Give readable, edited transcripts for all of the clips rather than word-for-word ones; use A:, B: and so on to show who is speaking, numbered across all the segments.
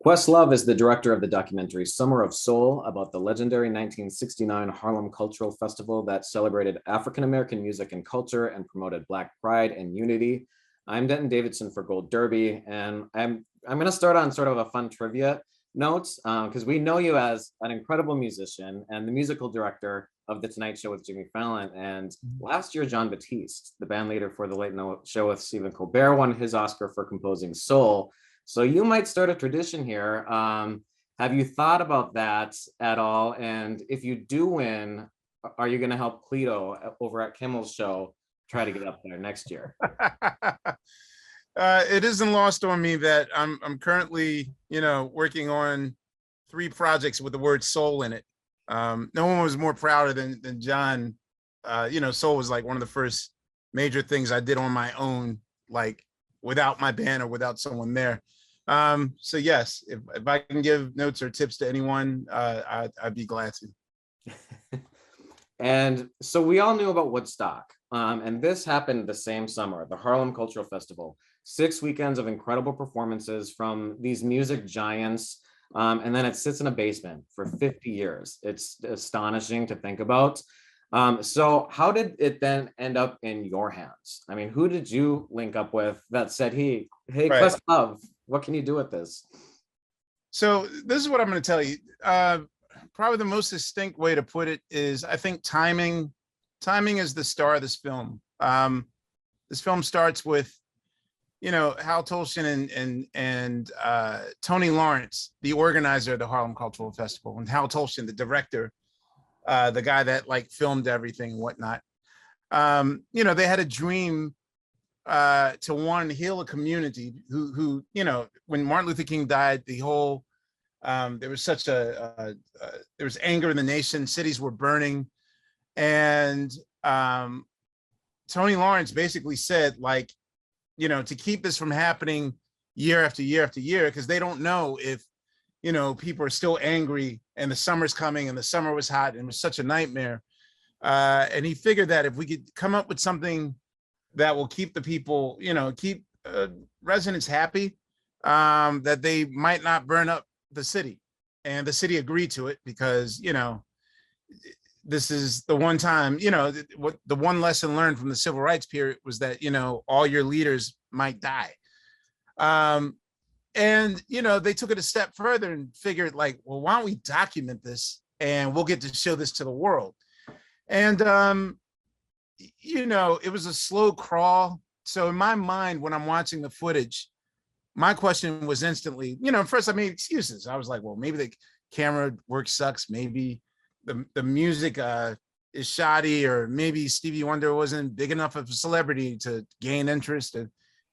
A: Questlove is the director of the documentary Summer of Soul about the legendary 1969 Harlem Cultural Festival that celebrated African American music and culture and promoted Black pride and unity. I'm Denton Davidson for Gold Derby, and I'm going to start on sort of a fun trivia note because we know you as an incredible musician and the musical director of The Tonight Show with Jimmy Fallon. And last year, Jon Batiste, the band leader for The Late Night Show with Stephen Colbert, won his Oscar for composing Soul. So you might start a tradition here. Have you thought about that at all? And if you do win, are you going to help Cleto over at Kimmel's show try to get up there next year?
B: It isn't lost on me that I'm currently, working on 3 projects with the word soul in it. No one was more prouder than John. Soul was like one of the first major things I did on my own, like without my band or without someone there. So yes, if I can give notes or tips to anyone, I'd be glad to.
A: And so we all knew about Woodstock, and this happened the same summer, the Harlem Cultural Festival. 6 weekends of incredible performances from these music giants, and then it sits in a basement for 50 years. It's astonishing to think about. So how did it then end up in your hands? I mean, who did you link up with that said, hey, right, Questlove, what can you do with this?
B: So this is what I'm going to tell you. Probably the most distinct way to put it is, I think timing is the star of this film. This film starts with, Hal Tolshin and Tony Lawrence, the organizer of the Harlem Cultural Festival, and Hal Tolshin, the director, the guy that filmed everything and whatnot. They had a dream to one, heal a community who when Martin Luther King died, the whole there was such there was anger in the nation, cities were burning, and Tony Lawrence basically said, to keep this from happening year after year after year, because they don't know if people are still angry and the summer's coming and the summer was hot and it was such a nightmare. And he figured that if we could come up with something that will keep the people, keep residents happy, that they might not burn up the city. And the city agreed to it because, this is the one time, what the one lesson learned from the civil rights period was that, all your leaders might die. And, they took it a step further and figured well, why don't we document this and we'll get to show this to the world. And, it was a slow crawl. So in my mind, when I'm watching the footage, my question was instantly, first I made excuses. I was like, well, maybe the camera work sucks. Maybe the music is shoddy, or maybe Stevie Wonder wasn't big enough of a celebrity to gain interest. And,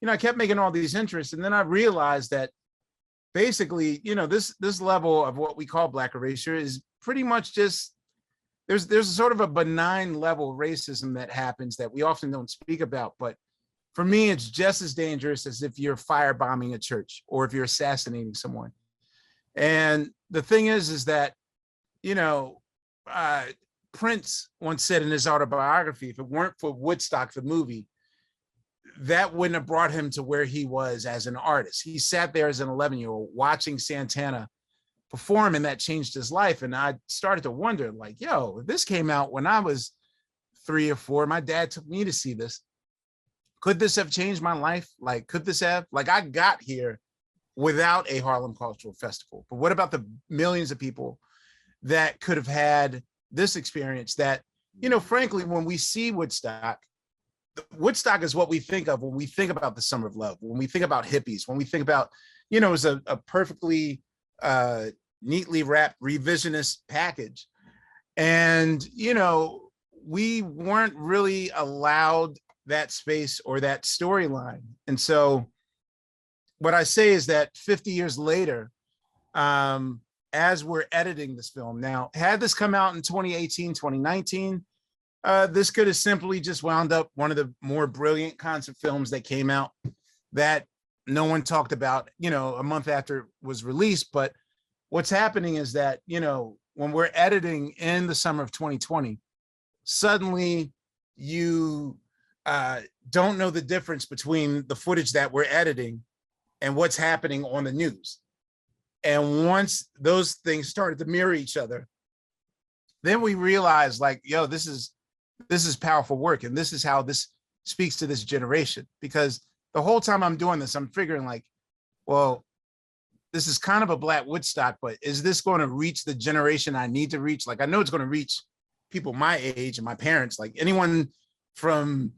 B: I kept making all these interests. And then I realized that basically, this level of what we call Black erasure is pretty much just, there's sort of a benign level of racism that happens that we often don't speak about. But for me, it's just as dangerous as if you're firebombing a church or if you're assassinating someone. And the thing is that, Prince once said in his autobiography, if it weren't for Woodstock, the movie, that wouldn't have brought him to where he was as an artist. He sat there as an 11-year-old watching Santana perform, and that changed his life. And I started to wonder, if this came out when I was 3 or 4, my dad took me to see this. Could this have changed my life? Could this have? I got here without a Harlem Cultural Festival. But what about the millions of people that could have had this experience that, frankly, when we see Woodstock is what we think of when we think about the Summer of Love, when we think about hippies, when we think about, it was a perfectly neatly wrapped revisionist package. And, we weren't really allowed that space or that storyline. And so what I say is that 50 years later, as we're editing this film now, had this come out in 2018, 2019, this could have simply just wound up one of the more brilliant concept films that came out that no one talked about, a month after it was released. But what's happening is that, when we're editing in the summer of 2020, suddenly you don't know the difference between the footage that we're editing and what's happening on the news. And once those things started to mirror each other, then we realized like, yo, this is powerful work. And this is how this speaks to this generation. Because the whole time I'm doing this, I'm figuring like, well, this is kind of a Black Woodstock, but is this going to reach the generation I need to reach? Like, I know it's going to reach people my age and my parents, like anyone from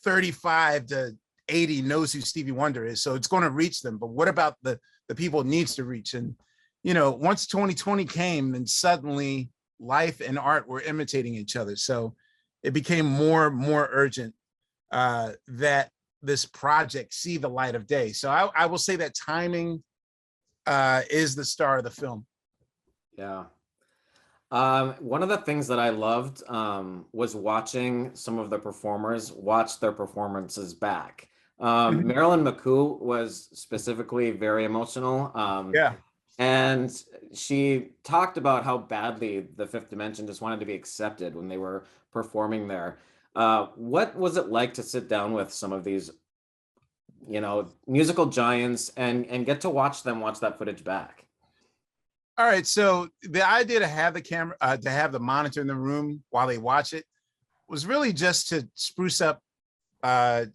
B: 35 to 80 knows who Stevie Wonder is. So it's going to reach them. But what about the people it needs to reach? And, you know, once 2020 came, then suddenly life and art were imitating each other. So it became more urgent that this project see the light of day. So I will say that timing is the star of the film.
A: Yeah. One of the things that I loved was watching some of the performers watch their performances back. Marilyn McCoo was specifically very emotional.
B: Yeah.
A: And she talked about how badly the Fifth Dimension just wanted to be accepted when they were performing there. What was it like to sit down with some of these, you know, musical giants and get to watch them watch that footage back?
B: All right. So the idea to have the camera, to have the monitor in the room while they watch it was really just to spruce up, to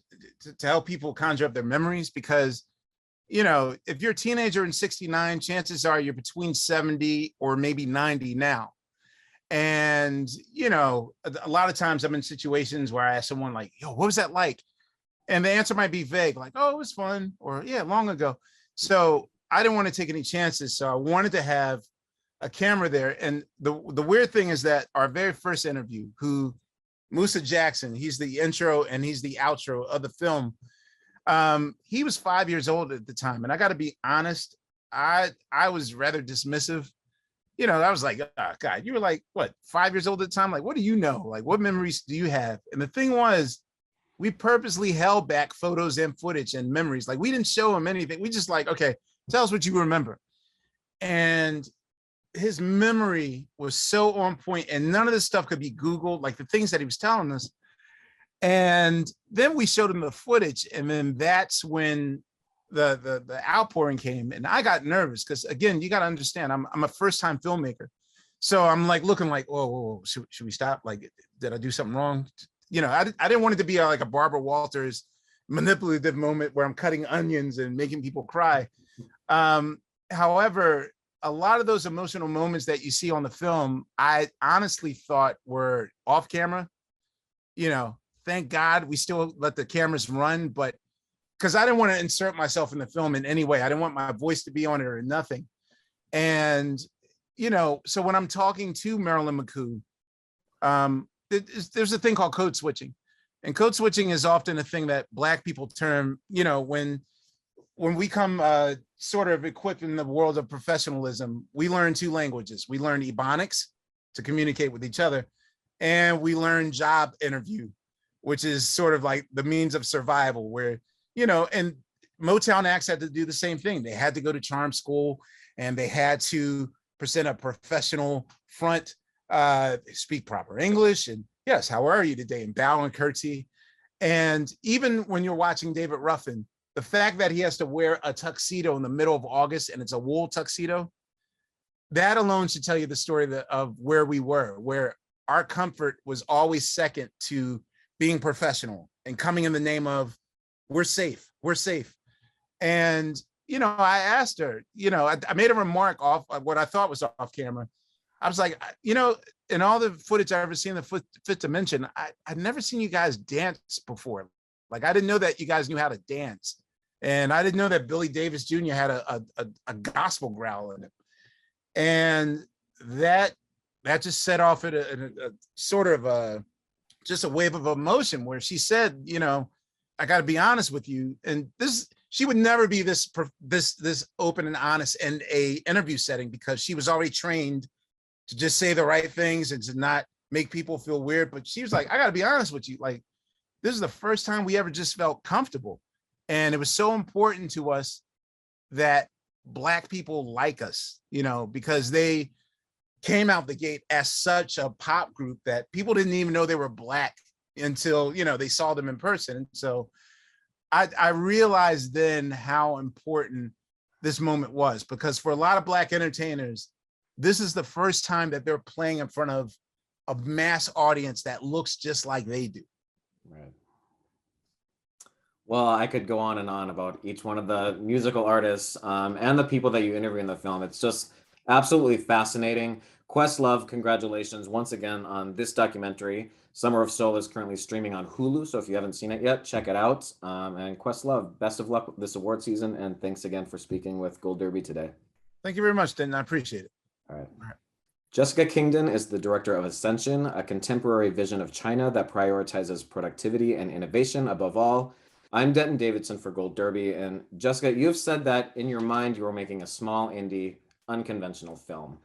B: help people conjure up their memories. Because, you know, if you're a teenager in '69, chances are you're between 70 or maybe 90 now. And, you know, a lot of times I'm in situations where I ask someone like, yo, what was that like? And the answer might be vague, like, oh, it was fun, or yeah, long ago. So I didn't want to take any chances. So I wanted to have a camera there. And the weird thing is that our very first interview, who Musa Jackson, he's the intro and he's the outro of the film. He was 5 years old at the time. And I got to be honest, I was rather dismissive. You know, I was like, oh, God, you were like, what, 5 years old at the time? Like, what do you know? Like, what memories do you have? And the thing was, we purposely held back photos and footage and memories. Like, we didn't show him anything. We just like, okay, tell us what you remember. And his memory was so on point, and none of this stuff could be Googled, like the things that he was telling us. And then we showed him the footage, and then that's when the outpouring came. And I got nervous because, again, you got to understand, I'm a first-time filmmaker. So I'm like looking like, whoa, should we stop? Like, did I do something wrong? You know, I didn't want it to be like a Barbara Walters manipulative moment where I'm cutting onions and making people cry. However, a lot of those emotional moments that you see on the film, I honestly thought were off camera. You know, thank God we still let the cameras run, but because I didn't want to insert myself in the film in any way. I didn't want my voice to be on it or nothing. And, you know, so when I'm talking to Marilyn McCoo, there's a thing called code switching. And code switching is often a thing that Black people term, you know, when we come sort of equipped in the world of professionalism, we learn two languages. We learn Ebonics to communicate with each other, and we learn job interview, which is sort of like the means of survival, where, you know, and Motown acts had to do the same thing. They had to go to charm school, and they had to present a professional front, speak proper English, and yes, how are you today, and bow and curtsy. And even when you're watching David Ruffin, the fact that he has to wear a tuxedo in the middle of August, and it's a wool tuxedo, that alone should tell you the story of where we were, where our comfort was always second to being professional and coming in the name of, we're safe. And, you know, I asked her, you know, I made a remark off of what I thought was off camera. I was like, you know, in all the footage I've ever seen, the Fifth Dimension, I'd never seen you guys dance before. Like, I didn't know that you guys knew how to dance. And I didn't know that Billy Davis Jr. had a gospel growl in it. And that just set off at a sort of just a wave of emotion, where she said, you know, I got to be honest with you. And she would never be this open and honest in a interview setting, because she was already trained to just say the right things and to not make people feel weird. But she was like, I got to be honest with you. Like, this is the first time we ever just felt comfortable. And it was so important to us that Black people like us, you know, because they came out the gate as such a pop group that people didn't even know they were Black until, you know, they saw them in person. And so I realized then how important this moment was, because for a lot of Black entertainers, this is the first time that they're playing in front of a mass audience that looks just like they do.
A: Right. Well, I could go on and on about each one of the musical artists and the people that you interview in the film. It's just absolutely fascinating. Questlove, congratulations once again on this documentary. Summer of Soul is currently streaming on Hulu, so if you haven't seen it yet, check it out. And Questlove, best of luck this award season, and thanks again for speaking with Gold Derby today.
B: Thank you very much, Denton. I appreciate it.
A: All right. Jessica Kingdon is the director of Ascension, a contemporary vision of China that prioritizes productivity and innovation above all. I'm Denton Davidson for Gold Derby, and Jessica, you've said that in your mind you were making a small, indie, unconventional film.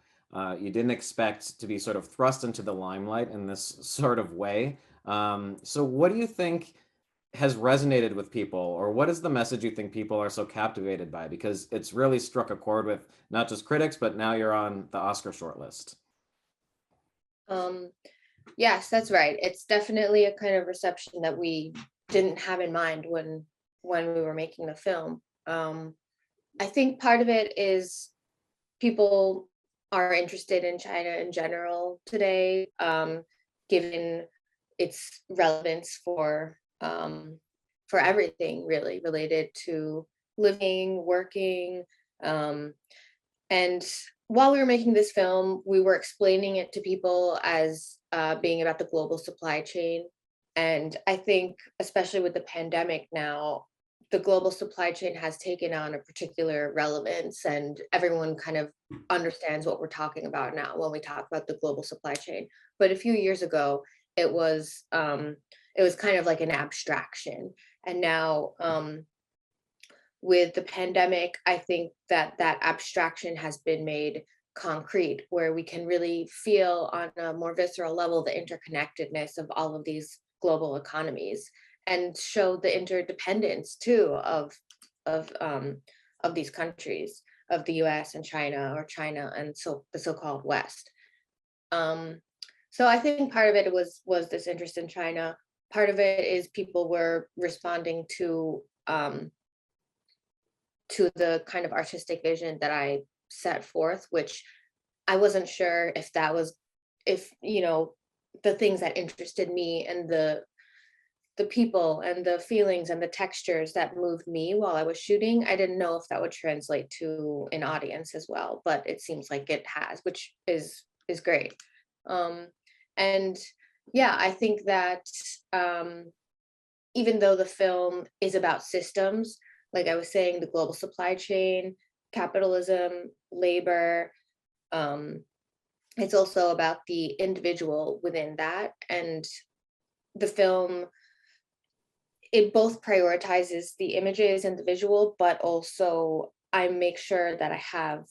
A: You didn't expect to be sort of thrust into the limelight in this sort of way. So what do you think has resonated with people, or what is the message you think people are so captivated by? Because it's really struck a chord with not just critics, but now you're on the Oscar shortlist.
C: Yes, that's right. It's definitely a kind of reception that we didn't have in mind when we were making the film. I think part of it is people are interested in China in general today, given its relevance for everything really related to living, working. And while we were making this film, we were explaining it to people as being about the global supply chain. And I think, especially with the pandemic now, the global supply chain has taken on a particular relevance, and everyone kind of understands what we're talking about now when we talk about the global supply chain. But a few years ago, it was kind of like an abstraction. And now with the pandemic, I think that abstraction has been made concrete, where we can really feel on a more visceral level the interconnectedness of all of these global economies, and show the interdependence too of these countries, of the US and China, or China and the so-called West. So I think part of it was this interest in China. Part of it is people were responding to the kind of artistic vision that I set forth, which I wasn't sure if that was, the things that interested me, and the people and the feelings and the textures that moved me while I was shooting. I didn't know if that would translate to an audience as well, but it seems like it has, which is great. And yeah, I think that even though the film is about systems, like I was saying, the global supply chain, capitalism, labor, it's also about the individual within that. And the film, it both prioritizes the images and the visual, but also I make sure that I have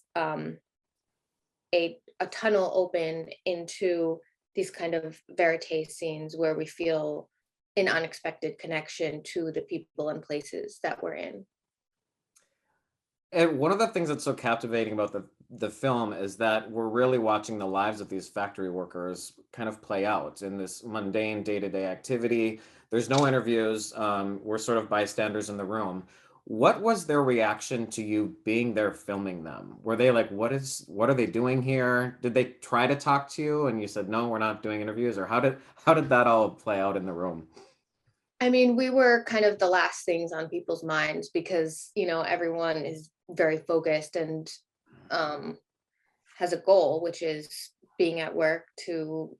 C: a tunnel open into these kind of verite scenes where we feel an unexpected connection to the people and places that we're in.
A: And one of the things that's so captivating about the film is that we're really watching the lives of these factory workers kind of play out in this mundane day-to-day activity. There's no interviews. We're sort of bystanders in the room. What was their reaction to you being there filming them? Were they like, what are they doing here? Did they try to talk to you and you said, no, we're not doing interviews? Or how did that all play out in the room?
C: I mean, we were kind of the last things on people's minds because, everyone is very focused and has a goal, which is being at work to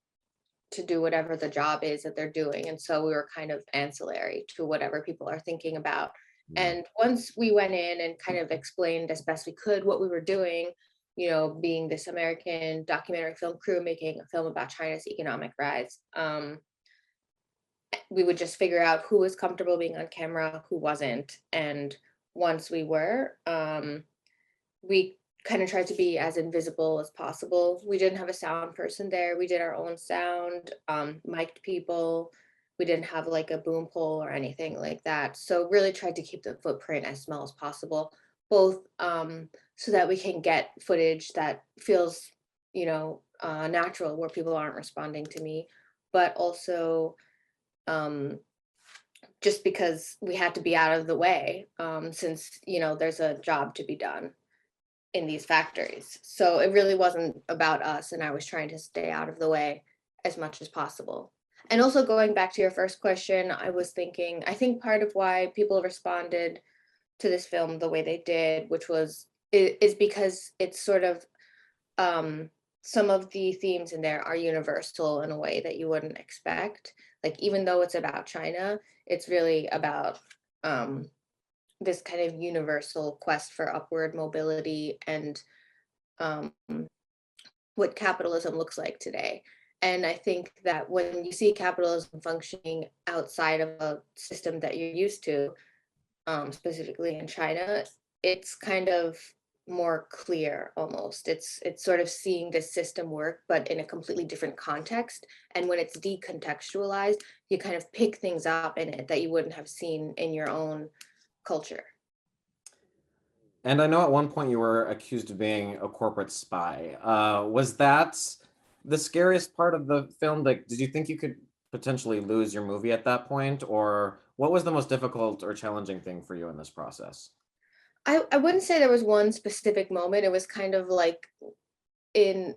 C: do whatever the job is that they're doing. And so we were kind of ancillary to whatever people are thinking about. And once we went in and kind of explained as best we could what we were doing, being this American documentary film crew making a film about China's economic rise, we would just figure out who was comfortable being on camera, who wasn't. And once we were, we kind of tried to be as invisible as possible. We didn't have a sound person there. We did our own sound, mic'd people. We didn't have like a boom pole or anything like that. So really tried to keep the footprint as small as possible, both so that we can get footage that feels, natural, where people aren't responding to me, but also just because we had to be out of the way, since, there's a job to be done in these factories. So it really wasn't about us, and I was trying to stay out of the way as much as possible. And also going back to your first question, I was thinking, I think part of why people responded to this film the way they did, is because it's sort of, some of the themes in there are universal in a way that you wouldn't expect. Like, even though it's about China, it's really about, this kind of universal quest for upward mobility and, what capitalism looks like today. And I think that when you see capitalism functioning outside of a system that you're used to, specifically in China, it's kind of more clear almost. It's sort of seeing this system work, but in a completely different context. And when it's decontextualized, you kind of pick things up in it that you wouldn't have seen in your own culture.
A: And I know at one point you were accused of being a corporate spy. Was that the scariest part of the film? Like, did you think you could potentially lose your movie at that point? Or what was the most difficult or challenging thing for you in this process?
C: I wouldn't say there was one specific moment. It was kind of like, in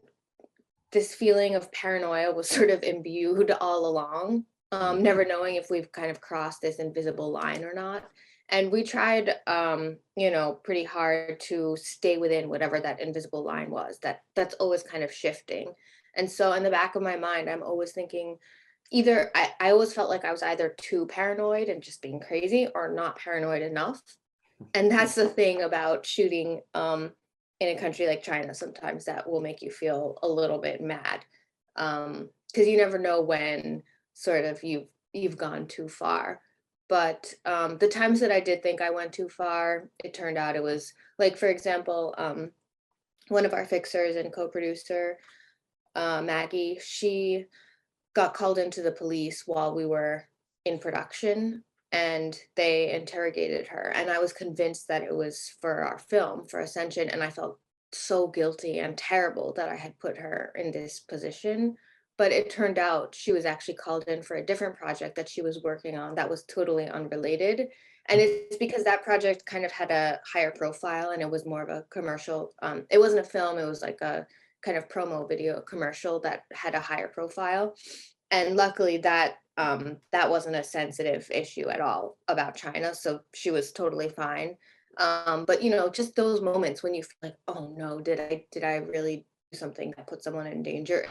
C: this feeling of paranoia was sort of imbued all along, never knowing if we've kind of crossed this invisible line or not. And we tried, pretty hard to stay within whatever that invisible line was. That's always kind of shifting. And so in the back of my mind, I'm always thinking, either I always felt like I was either too paranoid and just being crazy, or not paranoid enough. And that's the thing about shooting, in a country like China, sometimes that will make you feel a little bit mad, because you never know when sort of you've gone too far. But the times that I did think I went too far, it turned out it was, like, for example, one of our fixers and co-producer, Maggie, she got called into the police while we were in production, and they interrogated her. And I was convinced that it was for our film, for Ascension, and I felt so guilty and terrible that I had put her in this position. But it turned out she was actually called in for a different project that she was working on that was totally unrelated. And it's because that project kind of had a higher profile, and it was more of a commercial. It wasn't a film, it was like a kind of promo video commercial that had a higher profile. And luckily that wasn't a sensitive issue at all about China, so she was totally fine. But just those moments when you feel like, oh no, did I really do something that put someone in danger,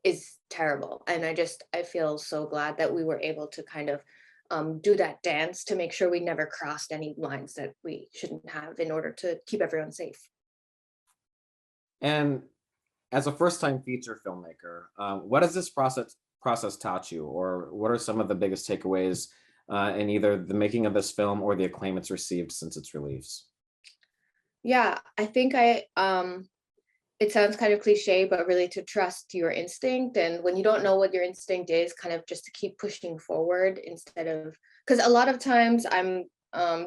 C: is terrible. And I feel so glad that we were able to kind of, do that dance to make sure we never crossed any lines that we shouldn't have, in order to keep everyone safe.
A: And as a first-time feature filmmaker, what has this process taught you, or what are some of the biggest takeaways in either the making of this film or the acclaim it's received since its release?
C: Yeah, I think it sounds kind of cliche, but really to trust your instinct. And when you don't know what your instinct is, kind of just to keep pushing forward, instead of, because a lot of times I'm,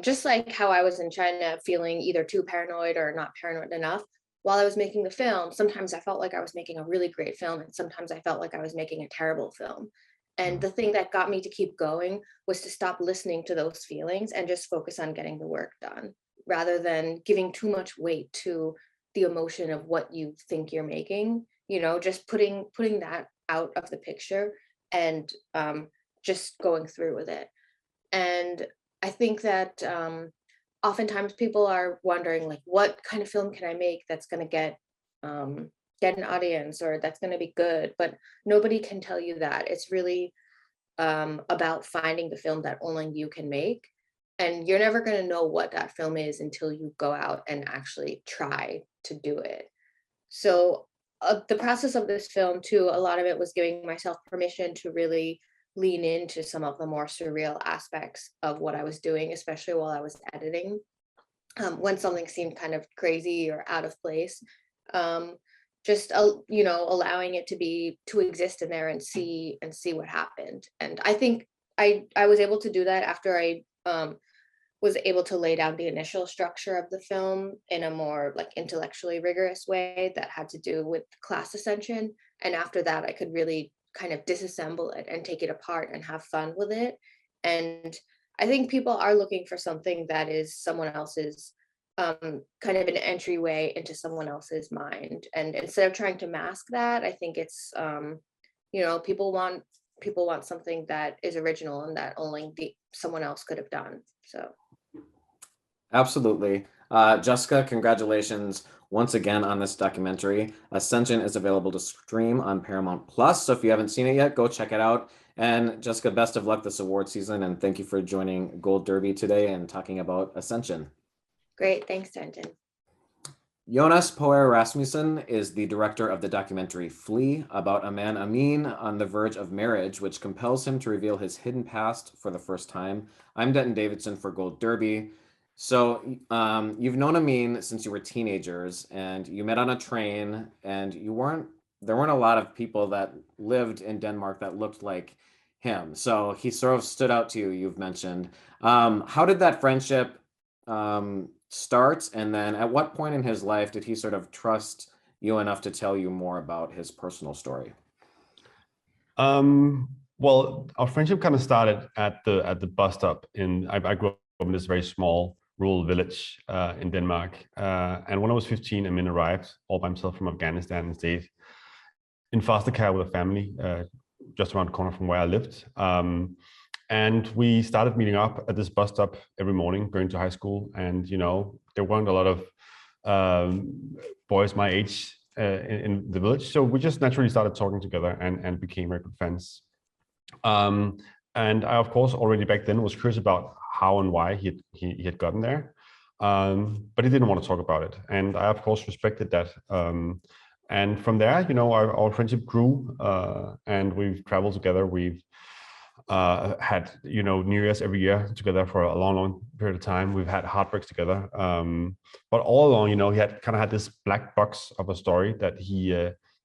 C: just like how I was in China, feeling either too paranoid or not paranoid enough. While I was making the film, sometimes I felt like I was making a really great film, and sometimes I felt like I was making a terrible film. And the thing that got me to keep going was to stop listening to those feelings and just focus on getting the work done, rather than giving too much weight to the emotion of what you think you're making. Just putting that out of the picture, and just going through with it. And I think that, oftentimes people are wondering, like, what kind of film can I make that's going to get an audience, or that's going to be good? But nobody can tell you that. It's really, about finding the film that only you can make. And you're never going to know what that film is until you go out and actually try to do it. So the process of this film too, a lot of it was giving myself permission to really lean into some of the more surreal aspects of what I was doing, especially while I was editing. When something seemed kind of crazy or out of place, just allowing it to exist in there, and see what happened. And I think I was able to do that after I was able to lay down the initial structure of the film in a more, like, intellectually rigorous way that had to do with class Ascension. And after that, I could really kind of disassemble it and take it apart and have fun with it. And I think people are looking for something that is someone else's, kind of an entryway into someone else's mind. And instead of trying to mask that, I think it's, people want something that is original and that only someone else could have done. So.
A: Absolutely. Jessica, congratulations once again on this documentary. Ascension is available to stream on Paramount Plus. So if you haven't seen it yet, go check it out. And Jessica, best of luck this award season. And thank you for joining Gold Derby today and talking about Ascension.
C: Great. Thanks, Denton.
A: Jonas Poher Rasmussen is the director of the documentary Flee, about a man, Amin, on the verge of marriage, which compels him to reveal his hidden past for the first time. I'm Denton Davidson for Gold Derby. So you've known Amin since you were teenagers, and you met on a train, and there weren't a lot of people that lived in Denmark that looked like him. So he sort of stood out to you, you've mentioned. How did that friendship start? And then at what point in his life did he sort of trust you enough to tell you more about his personal story?
D: Well, our friendship kind of started at the bus stop. I grew up in this very small rural village in Denmark. And when I was 15, Amin arrived all by himself from Afghanistan and stayed in foster care with a family just around the corner from where I lived. And we started meeting up at this bus stop every morning, going to high school. And, there weren't a lot of boys my age in the village. So we just naturally started talking together and became very good friends. And I, of course, already back then was curious about how and why he had gotten there. But he didn't want to talk about it. And I, of course, respected that. And from there, our friendship grew, and we've traveled together. We've had, New Year's every year together for a long, long period of time. We've had heartbreaks together. But all along, he had kind of had this black box of a story that he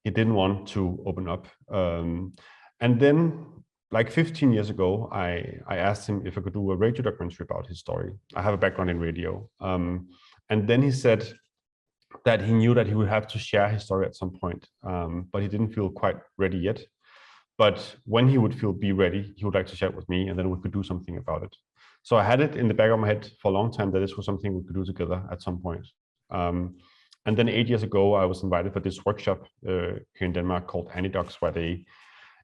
D: didn't want to open up. And then, like 15 years ago, I asked him if I could do a radio documentary about his story. I have a background in radio. And then he said that he knew that he would have to share his story at some point, but he didn't feel quite ready yet. But when he would be ready, he would like to share it with me, and then we could do something about it. So I had it in the back of my head for a long time that this was something we could do together at some point. And then 8 years ago, I was invited for this workshop here in Denmark called Anidocs, where they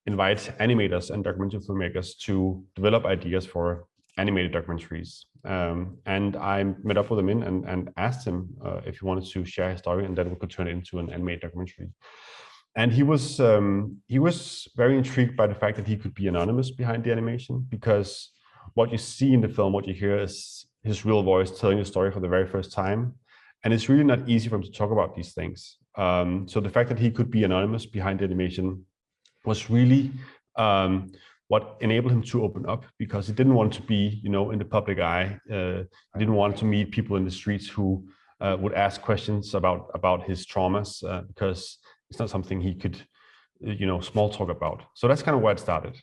D: invite animators and documentary filmmakers to develop ideas for animated documentaries. And I met up with him and asked him if he wanted to share his story, and then we could turn it into an animated documentary. And he was very intrigued by the fact that he could be anonymous behind the animation, because what you see in the film, what you hear is his real voice telling the story for the very first time. And it's really not easy for him to talk about these things. So the fact that he could be anonymous behind the animation was really what enabled him to open up, because he didn't want to be, in the public eye. He didn't want to meet people in the streets who would ask questions about his traumas, because it's not something he could, small talk about. So that's kind of where it started.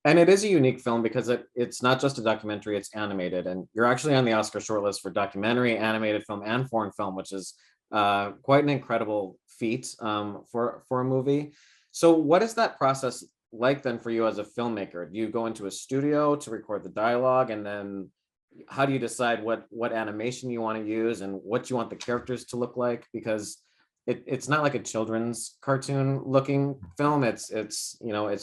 A: And it is a unique film because it's not just a documentary, it's animated. And you're actually on the Oscar shortlist for documentary, animated film, and foreign film, which is quite an incredible feat for a movie. So what is that process like then for you as a filmmaker? Do you go into a studio to record the dialogue, and then how do you decide what animation you want to use and what you want the characters to look like? Because it's not like a children's cartoon looking film. It's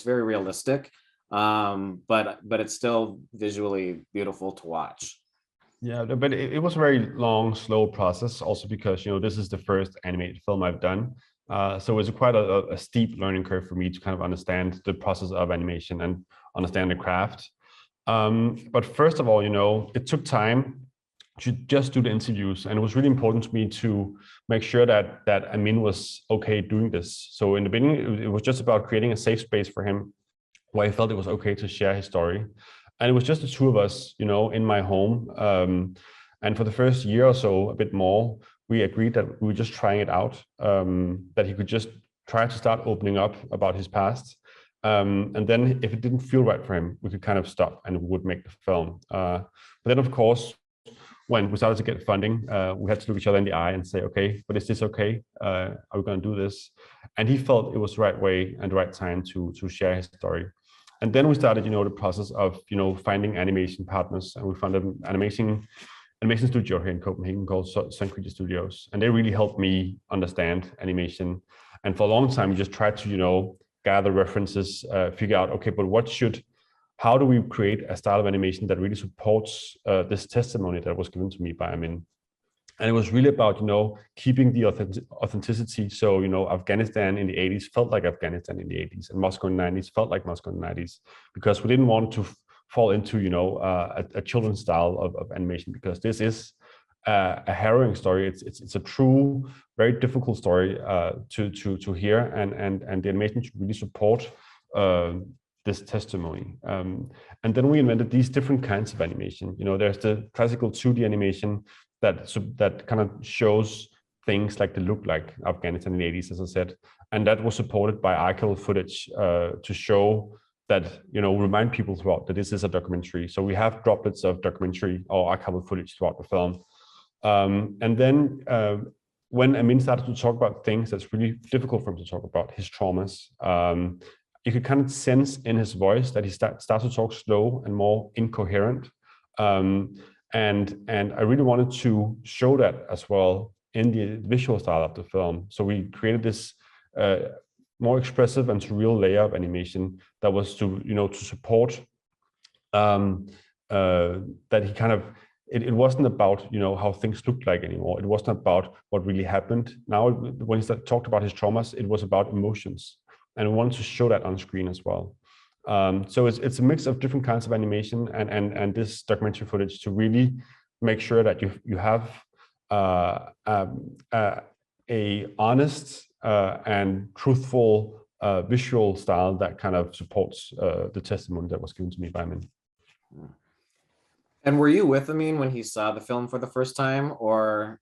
A: very realistic, but it's still visually beautiful to watch.
D: Yeah, but it was a very long, slow process, also because this is the first animated film I've done. So it's quite a steep learning curve for me to kind of understand the process of animation and understand the craft. But first of all, it took time to just do the interviews, and it was really important to me to make sure that Amin was okay doing this. So in the beginning, it was just about creating a safe space for him where he felt it was okay to share his story. And it was just the two of us, in my home. And for the first year or so, a bit more, we agreed that we were just trying it out, that he could just try to start opening up about his past. And then if it didn't feel right for him, we could kind of stop and we would make the film. But then, of course, when we started to get funding, we had to look each other in the eye and say, okay, but is this okay? Are we going to do this? And he felt it was the right way and the right time to share his story. And then we started, the process of, finding animation partners, and we found an animation studio here in Copenhagen called Sun Studios, and they really helped me understand animation. And for a long time, we just tried to, gather references, figure out, okay, but how do we create a style of animation that really supports this testimony that was given to me by Amin? And it was really about, keeping the authenticity. So, Afghanistan in the 80s felt like Afghanistan in the 80s, and Moscow in the 90s felt like Moscow in the 90s, because we didn't want to fall into, a children's style of animation, because this is a harrowing story. It's a true, very difficult story to hear, and the animation should really support this testimony. And then we invented these different kinds of animation. There's the classical 2D animation that kind of shows things like they look like Afghanistan in the 80s, as I said, and that was supported by archival footage to show that, remind people throughout that this is a documentary. So we have droplets of documentary or archival footage throughout the film. And then when Amin started to talk about things that's really difficult for him to talk about, his traumas, you could kind of sense in his voice that he starts to talk slow and more incoherent. And I really wanted to show that as well in the visual style of the film. So we created this more expressive and surreal layer of animation that was to support that he kind of, it wasn't about, how things looked like anymore. It wasn't about what really happened. Now, when he talked about his traumas, it was about emotions. And we wanted to show that on screen as well. So it's a mix of different kinds of animation and this documentary footage to really make sure that you have a honest and truthful visual style that kind of supports the testimony that was given to me by Amin.
A: And were you with Amin when he saw the film for the first time,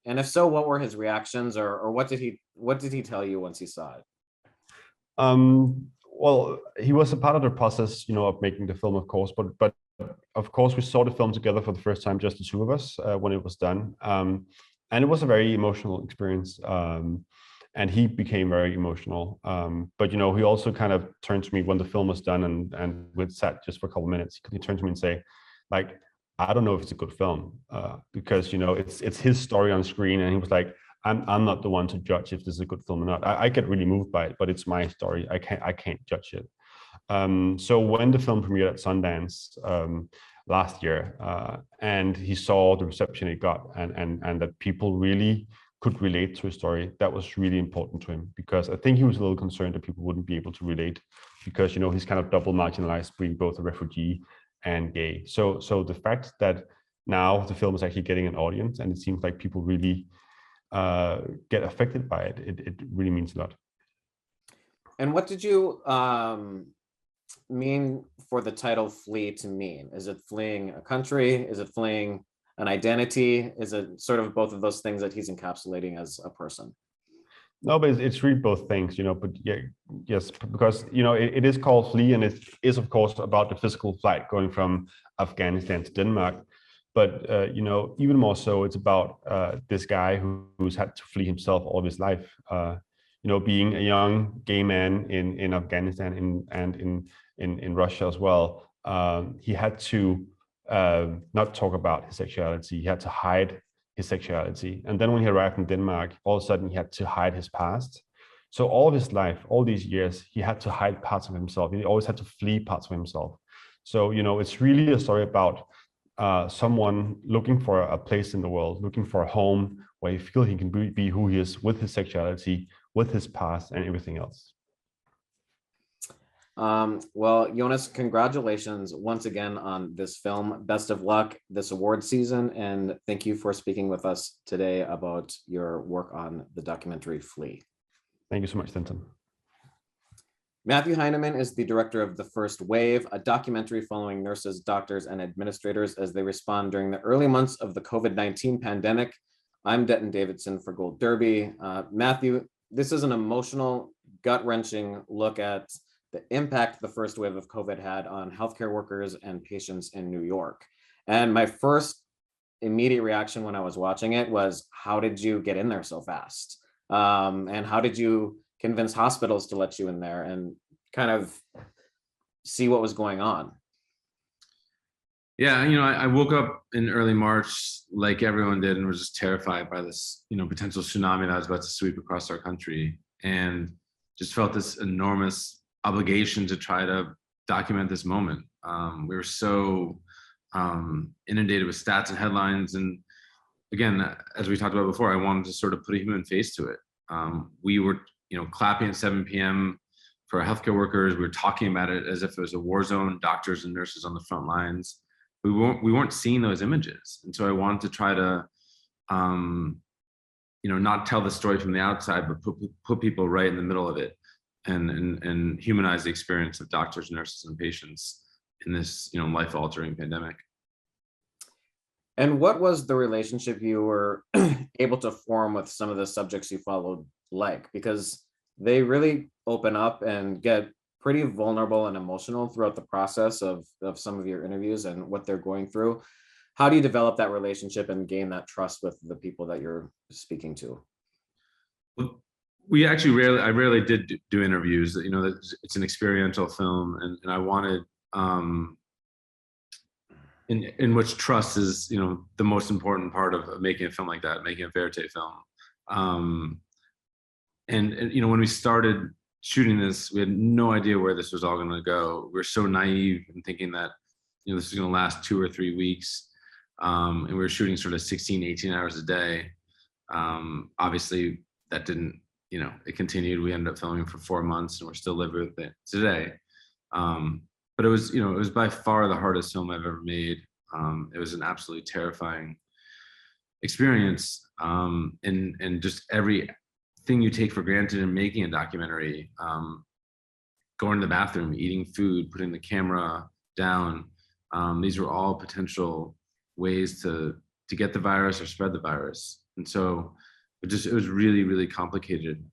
A: and if so, what were his reactions, or what did he tell you once he saw it?
D: Well, he was a part of the process, of making the film, of course, but of course we saw the film together for the first time, just the two of us, when it was done. And it was a very emotional experience. And he became very emotional. But, he also kind of turned to me when the film was done and we'd sat just for a couple of minutes. He turned to me and say, like, I don't know if it's a good film, because, it's his story on screen. And he was like, I'm not the one to judge if this is a good film or not. I get really moved by it, but it's my story. I can't judge it. So when the film premiered at Sundance last year, and he saw the reception it got, and that people really could relate to his story, that was really important to him, because I think he was a little concerned that people wouldn't be able to relate, because he's kind of double marginalized, being both a refugee and gay. So the fact that now the film is actually getting an audience, and it seems like people really get affected by it, it really means a lot.
A: And what did you mean for the title "Flee" to mean? Is it fleeing a country? Is it fleeing an identity? Is it sort of both of those things that he's encapsulating as a person?
D: No, but it's really both things, but yeah, yes, because, it is called Flee, and it is, of course, about the physical flight going from Afghanistan to Denmark. But, even more so, it's about this guy who's had to flee himself all of his life. Being a young gay man in Afghanistan and in Russia as well, he had to not talk about his sexuality. He had to hide his sexuality. And then when he arrived in Denmark, all of a sudden he had to hide his past. So all of his life, all these years, he had to hide parts of himself. He always had to flee parts of himself. So, it's really a story about someone looking for a place in the world, looking for a home where he feels he can be who he is, with his sexuality, with his past, and everything else.
A: Well, Jonas, congratulations once again on this film. Best of luck this award season, and thank you for speaking with us today about your work on the documentary Flee.
D: Thank you so much, Denton.
A: Matthew Heineman is the director of The First Wave, a documentary following nurses, doctors, and administrators as they respond during the early months of the COVID-19 pandemic. I'm Denton Davidson for Gold Derby. Matthew, this is an emotional, gut-wrenching look at the impact the first wave of COVID had on healthcare workers and patients in New York. And my first immediate reaction when I was watching it was, how did you get in there so fast? And how did you convince hospitals to let you in there? And kind of see what was going on?
E: Yeah, I woke up in early March, like everyone did, and was just terrified by this, potential tsunami that was about to sweep across our country, and just felt this enormous obligation to try to document this moment. We were so inundated with stats and headlines, and again, as we talked about before, I wanted to sort of put a human face to it. We were, clapping at 7 p.m. for our healthcare workers. We were talking about it as if it was a war zone, doctors and nurses on the front lines. We weren't seeing those images, and so I wanted to try to, not tell the story from the outside, but put people right in the middle of it, and humanize the experience of doctors, nurses, and patients in this, life-altering pandemic.
A: And what was the relationship you were able to form with some of the subjects you followed like? Because they really open up and get pretty vulnerable and emotional throughout the process of some of your interviews and what they're going through. How do you develop that relationship and gain that trust with the people that you're speaking to?
E: Well, I rarely did do interviews. It's an experiential film, and I wanted, in which trust is, the most important part of making a film like that, making a verite film. And when we started shooting this, we had no idea where this was all going to go. We were so naive in thinking that, this is going to last 2 or 3 weeks. And we were shooting sort of 16, 18 hours a day. Obviously that didn't, it continued. We ended up filming for 4 months, and we're still living with it today. But it was by far the hardest film I've ever made. It was an absolutely terrifying experience. And just every thing you take for granted in making a documentary, going to the bathroom, eating food, putting the camera down, these were all potential ways to get the virus or spread the virus. And so it was really, really complicated,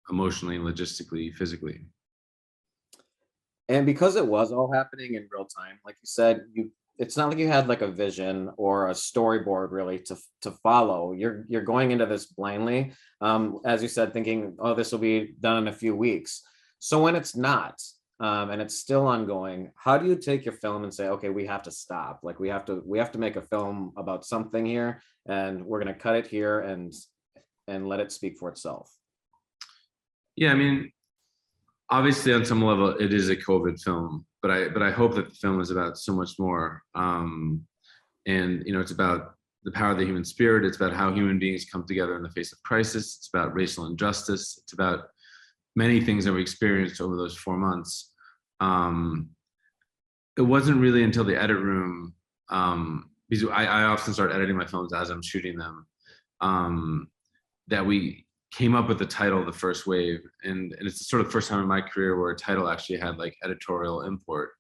E: emotionally, logistically, physically.
A: And because it was all happening in real time, like you said, it's not like you had like a vision or a storyboard really to follow. You're going into this blindly, as you said, thinking, oh, this will be done in a few weeks. So when it's not, and it's still ongoing, how do you take your film and say, okay, we have to stop, like we have to make a film about something here, and we're going to cut it here and let it speak for itself?
E: Yeah, obviously on some level it is a COVID film, but I hope that the film is about so much more. And it's about the power of the human spirit. It's about how human beings come together in the face of crisis. It's about racial injustice. It's about many things that we experienced over those 4 months. It wasn't really until the edit room, because I often start editing my films as I'm shooting them, that we came up with the title The First Wave. And it's the sort of first time in my career where a title actually had like editorial import,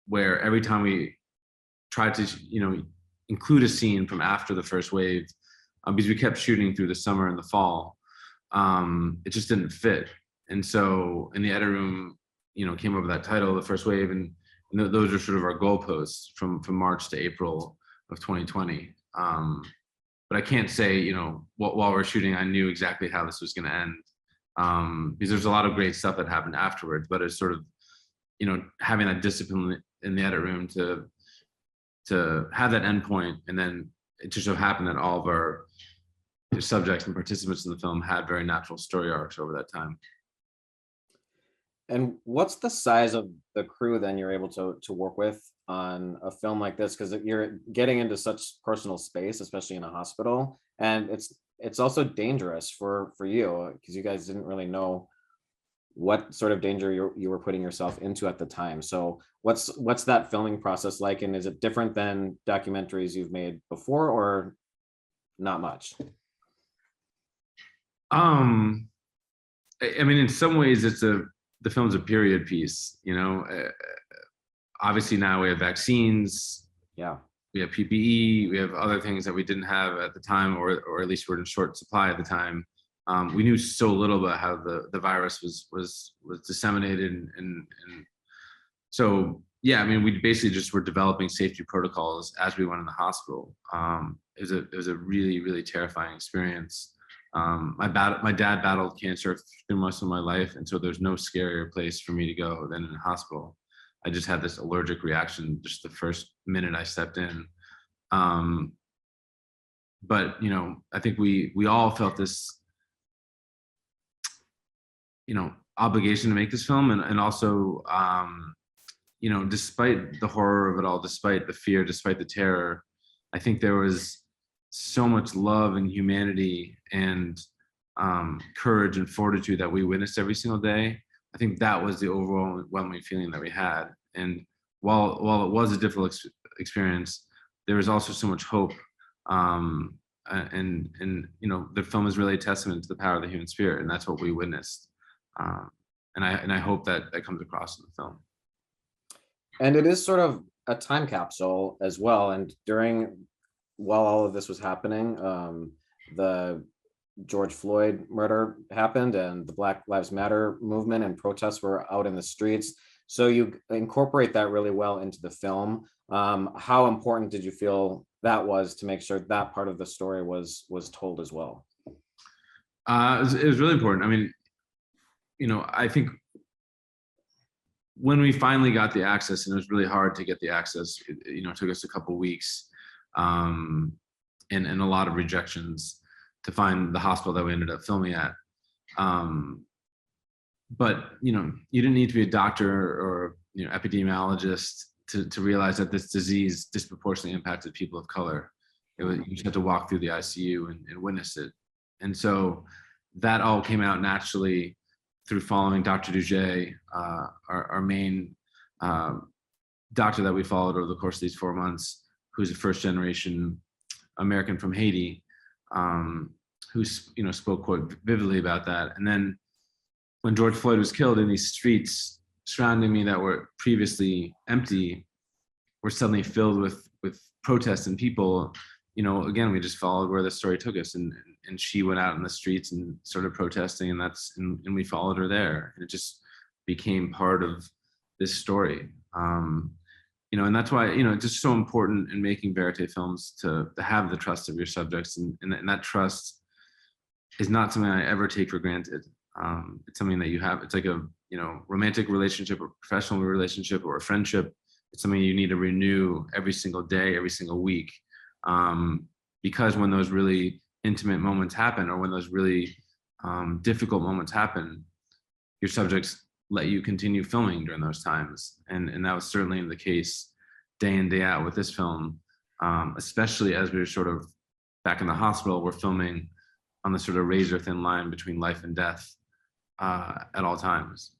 E: where every time we tried to, include a scene from after the first wave, because we kept shooting through the summer and the fall, it just didn't fit. And so in the edit room, came up with that title, The First Wave, and those are sort of our goalposts from March to April of 2020. But I can't say, while we're shooting, I knew exactly how this was going to end, because there's a lot of great stuff that happened afterwards. But it's sort of, having that discipline in the edit room to have that endpoint, and then it just so happened that all of our subjects and participants in the film had very natural story arcs over that time.
A: And what's the size of the crew then you're able to work with on a film like this? Because you're getting into such personal space, especially in a hospital, and it's also dangerous for you, because you guys didn't really know what sort of danger you were putting yourself into at the time. So what's that filming process like, and is it different than documentaries you've made before, or not much?
E: In some ways the film's a period piece, obviously now we have vaccines,
A: yeah,
E: we have PPE, we have other things that we didn't have at the time, or at least were in short supply at the time. We knew so little about how the virus was disseminated, and so yeah, we basically just were developing safety protocols as we went in the hospital. It was a really, really terrifying experience. My dad battled cancer through most of my life, and so there's no scarier place for me to go than in a hospital. I just had this allergic reaction just the first minute I stepped in. But you know, I think we all felt this, you know, obligation to make this film, and also, you know, despite the horror of it all, despite the fear, despite the terror, I think there was so much love and humanity and courage and fortitude that we witnessed every single day. I think that was the overwhelming feeling that we had. And while it was a difficult experience, there was also so much hope. And you know, the film is really a testament to the power of the human spirit, and that's what we witnessed. And I hope that comes across in the film.
A: And it is sort of a time capsule as well. And while all of this was happening, the George Floyd murder happened, and the Black Lives Matter movement and protests were out in the streets. So you incorporate that really well into the film. How important did you feel that was to make sure that part of the story was told as well?
E: It was really important. I mean, you know, I think when we finally got the access, and it was really hard to get the access, you know, it took us a couple weeks, and a lot of rejections to find the hospital that we ended up filming at. But you know, you didn't need to be a doctor or, you know, epidemiologist to realize that this disease disproportionately impacted people of color. You just had to walk through the ICU and witness it. And so that all came out naturally through following Dr. Duget, our main doctor that we followed over the course of these 4 months, who's a first generation American from Haiti, who's, you know, spoke quite vividly about that. And then when George Floyd was killed, in these streets surrounding me that were previously empty were suddenly filled with protests and people. You know, again, we just followed where the story took us, and she went out in the streets and started protesting, and we followed her there. And it just became part of this story. You know, and that's why, you know, it's just so important in making verite films to have the trust of your subjects, and that trust is not something I ever take for granted. It's something that you have. It's like a, you know, romantic relationship or professional relationship or a friendship. It's something you need to renew every single day, every single week. Because when those really intimate moments happen, or when those really difficult moments happen, your subjects let you continue filming during those times. And that was certainly the case day in, day out with this film, especially as we were sort of back in the hospital. We're filming on the sort of razor thin line between life and death at all times.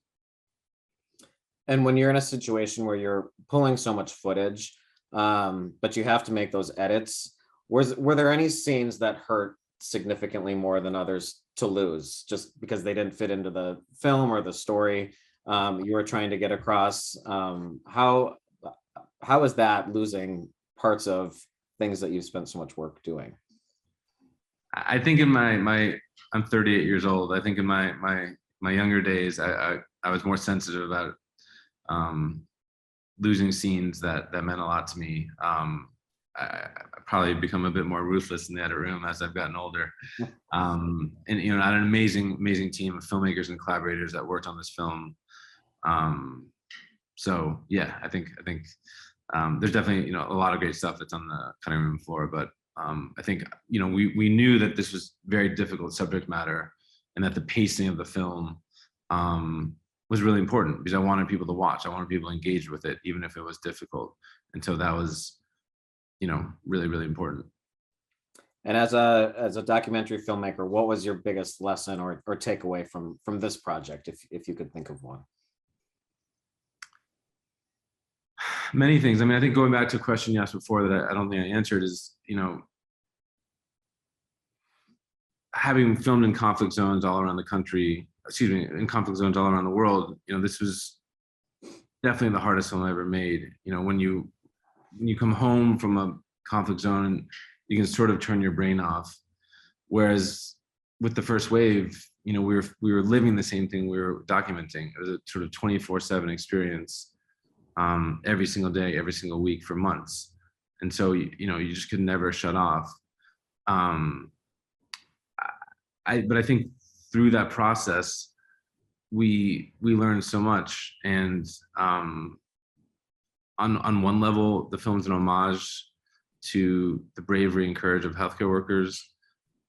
A: And when you're in a situation where you're pulling so much footage, but you have to make those edits, were there any scenes that hurt significantly more than others to lose, just because they didn't fit into the film or the story you were trying to get across? How is that, losing parts of things that you've spent so much work doing?
E: I think in I'm 38 years old. I think in my younger days, I was more sensitive about losing scenes that meant a lot to me. I probably become a bit more ruthless in the edit room as I've gotten older. And you know, I had an amazing team of filmmakers and collaborators that worked on this film. So yeah, I think there's definitely, you know, a lot of great stuff that's on the cutting room floor, but I think, you know, we knew that this was very difficult subject matter, and that the pacing of the film was really important, because I wanted people to watch. I wanted people engaged with it, even if it was difficult. And so that was, you know, really, really important.
A: And as a documentary filmmaker, what was your biggest lesson or takeaway from this project, if you could think of one?
E: Many things. I mean, I think going back to a question you asked before that I don't think I answered is, you know, having filmed in conflict zones all around the country, in conflict zones all around the world, you know, this was definitely the hardest film I ever made. You know, when you come home from a conflict zone, you can sort of turn your brain off. Whereas with the first wave, you know, we were living the same thing we were documenting. It was a sort of 24/7 experience, every single day, every single week for months. And so, you know, you just could never shut off. but I think through that process, we learned so much. And on one level, the film's an homage to the bravery and courage of healthcare workers.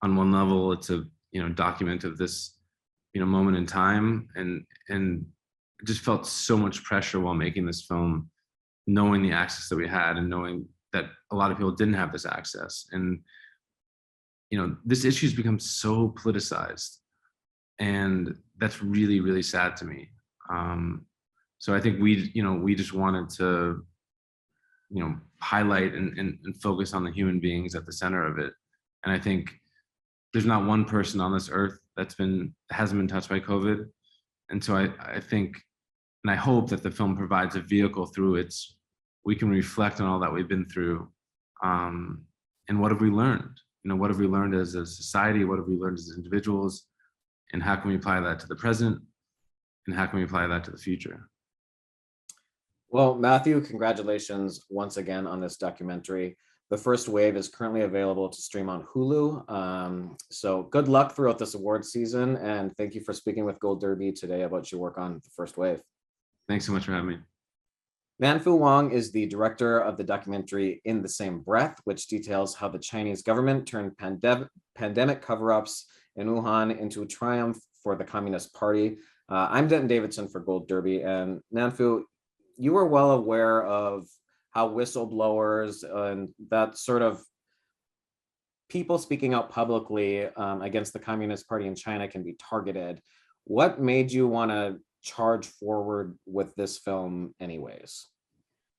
E: On one level, it's a document of this moment in time, and it just felt so much pressure while making this film, knowing the access that we had and knowing that a lot of people didn't have this access. And this issue's become so politicized, and that's really, really sad to me. So I think we just wanted to highlight and focus on the human beings at the center of it. And I think there's not one person on this earth that hasn't been touched by COVID. And so I think, and I hope that the film provides a vehicle through which we can reflect on all that we've been through. And what have we learned? What have we learned as a society? What have we learned as individuals? And how can we apply that to the present? And how can we apply that to the future?
A: Well, Matthew, congratulations once again on this documentary. The First Wave is currently available to stream on Hulu. So good luck throughout this award season. And thank you for speaking with Gold Derby today about your work on The First Wave.
E: Thanks so much for having me.
A: Nanfu Wang is the director of the documentary In the Same Breath, which details how the Chinese government turned pandemic cover-ups in Wuhan into a triumph for the Communist Party. I'm Denton Davidson for Gold Derby, and Nanfu, you were well aware of how whistleblowers and that sort of people speaking out publicly against the Communist Party in China can be targeted. What made you want to charge forward with this film anyways?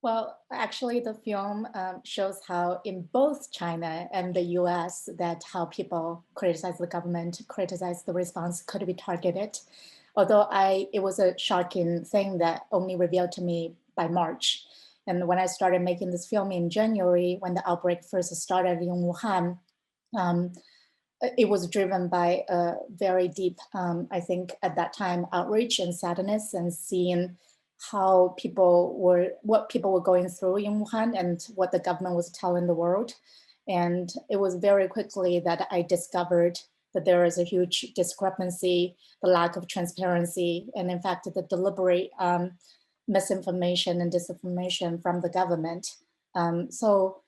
F: Well, actually, the film shows how in both China and the US that how people criticize the government, criticize the response could be targeted. Although it was a shocking thing that only revealed to me by March. And when I started making this film in January, when the outbreak first started in Wuhan, it was driven by a very deep, I think at that time, outrage and sadness, and seeing how what people were going through in Wuhan and what the government was telling the world. And it was very quickly that I discovered that there is a huge discrepancy, the lack of transparency, and in fact, the deliberate misinformation and disinformation from the government. So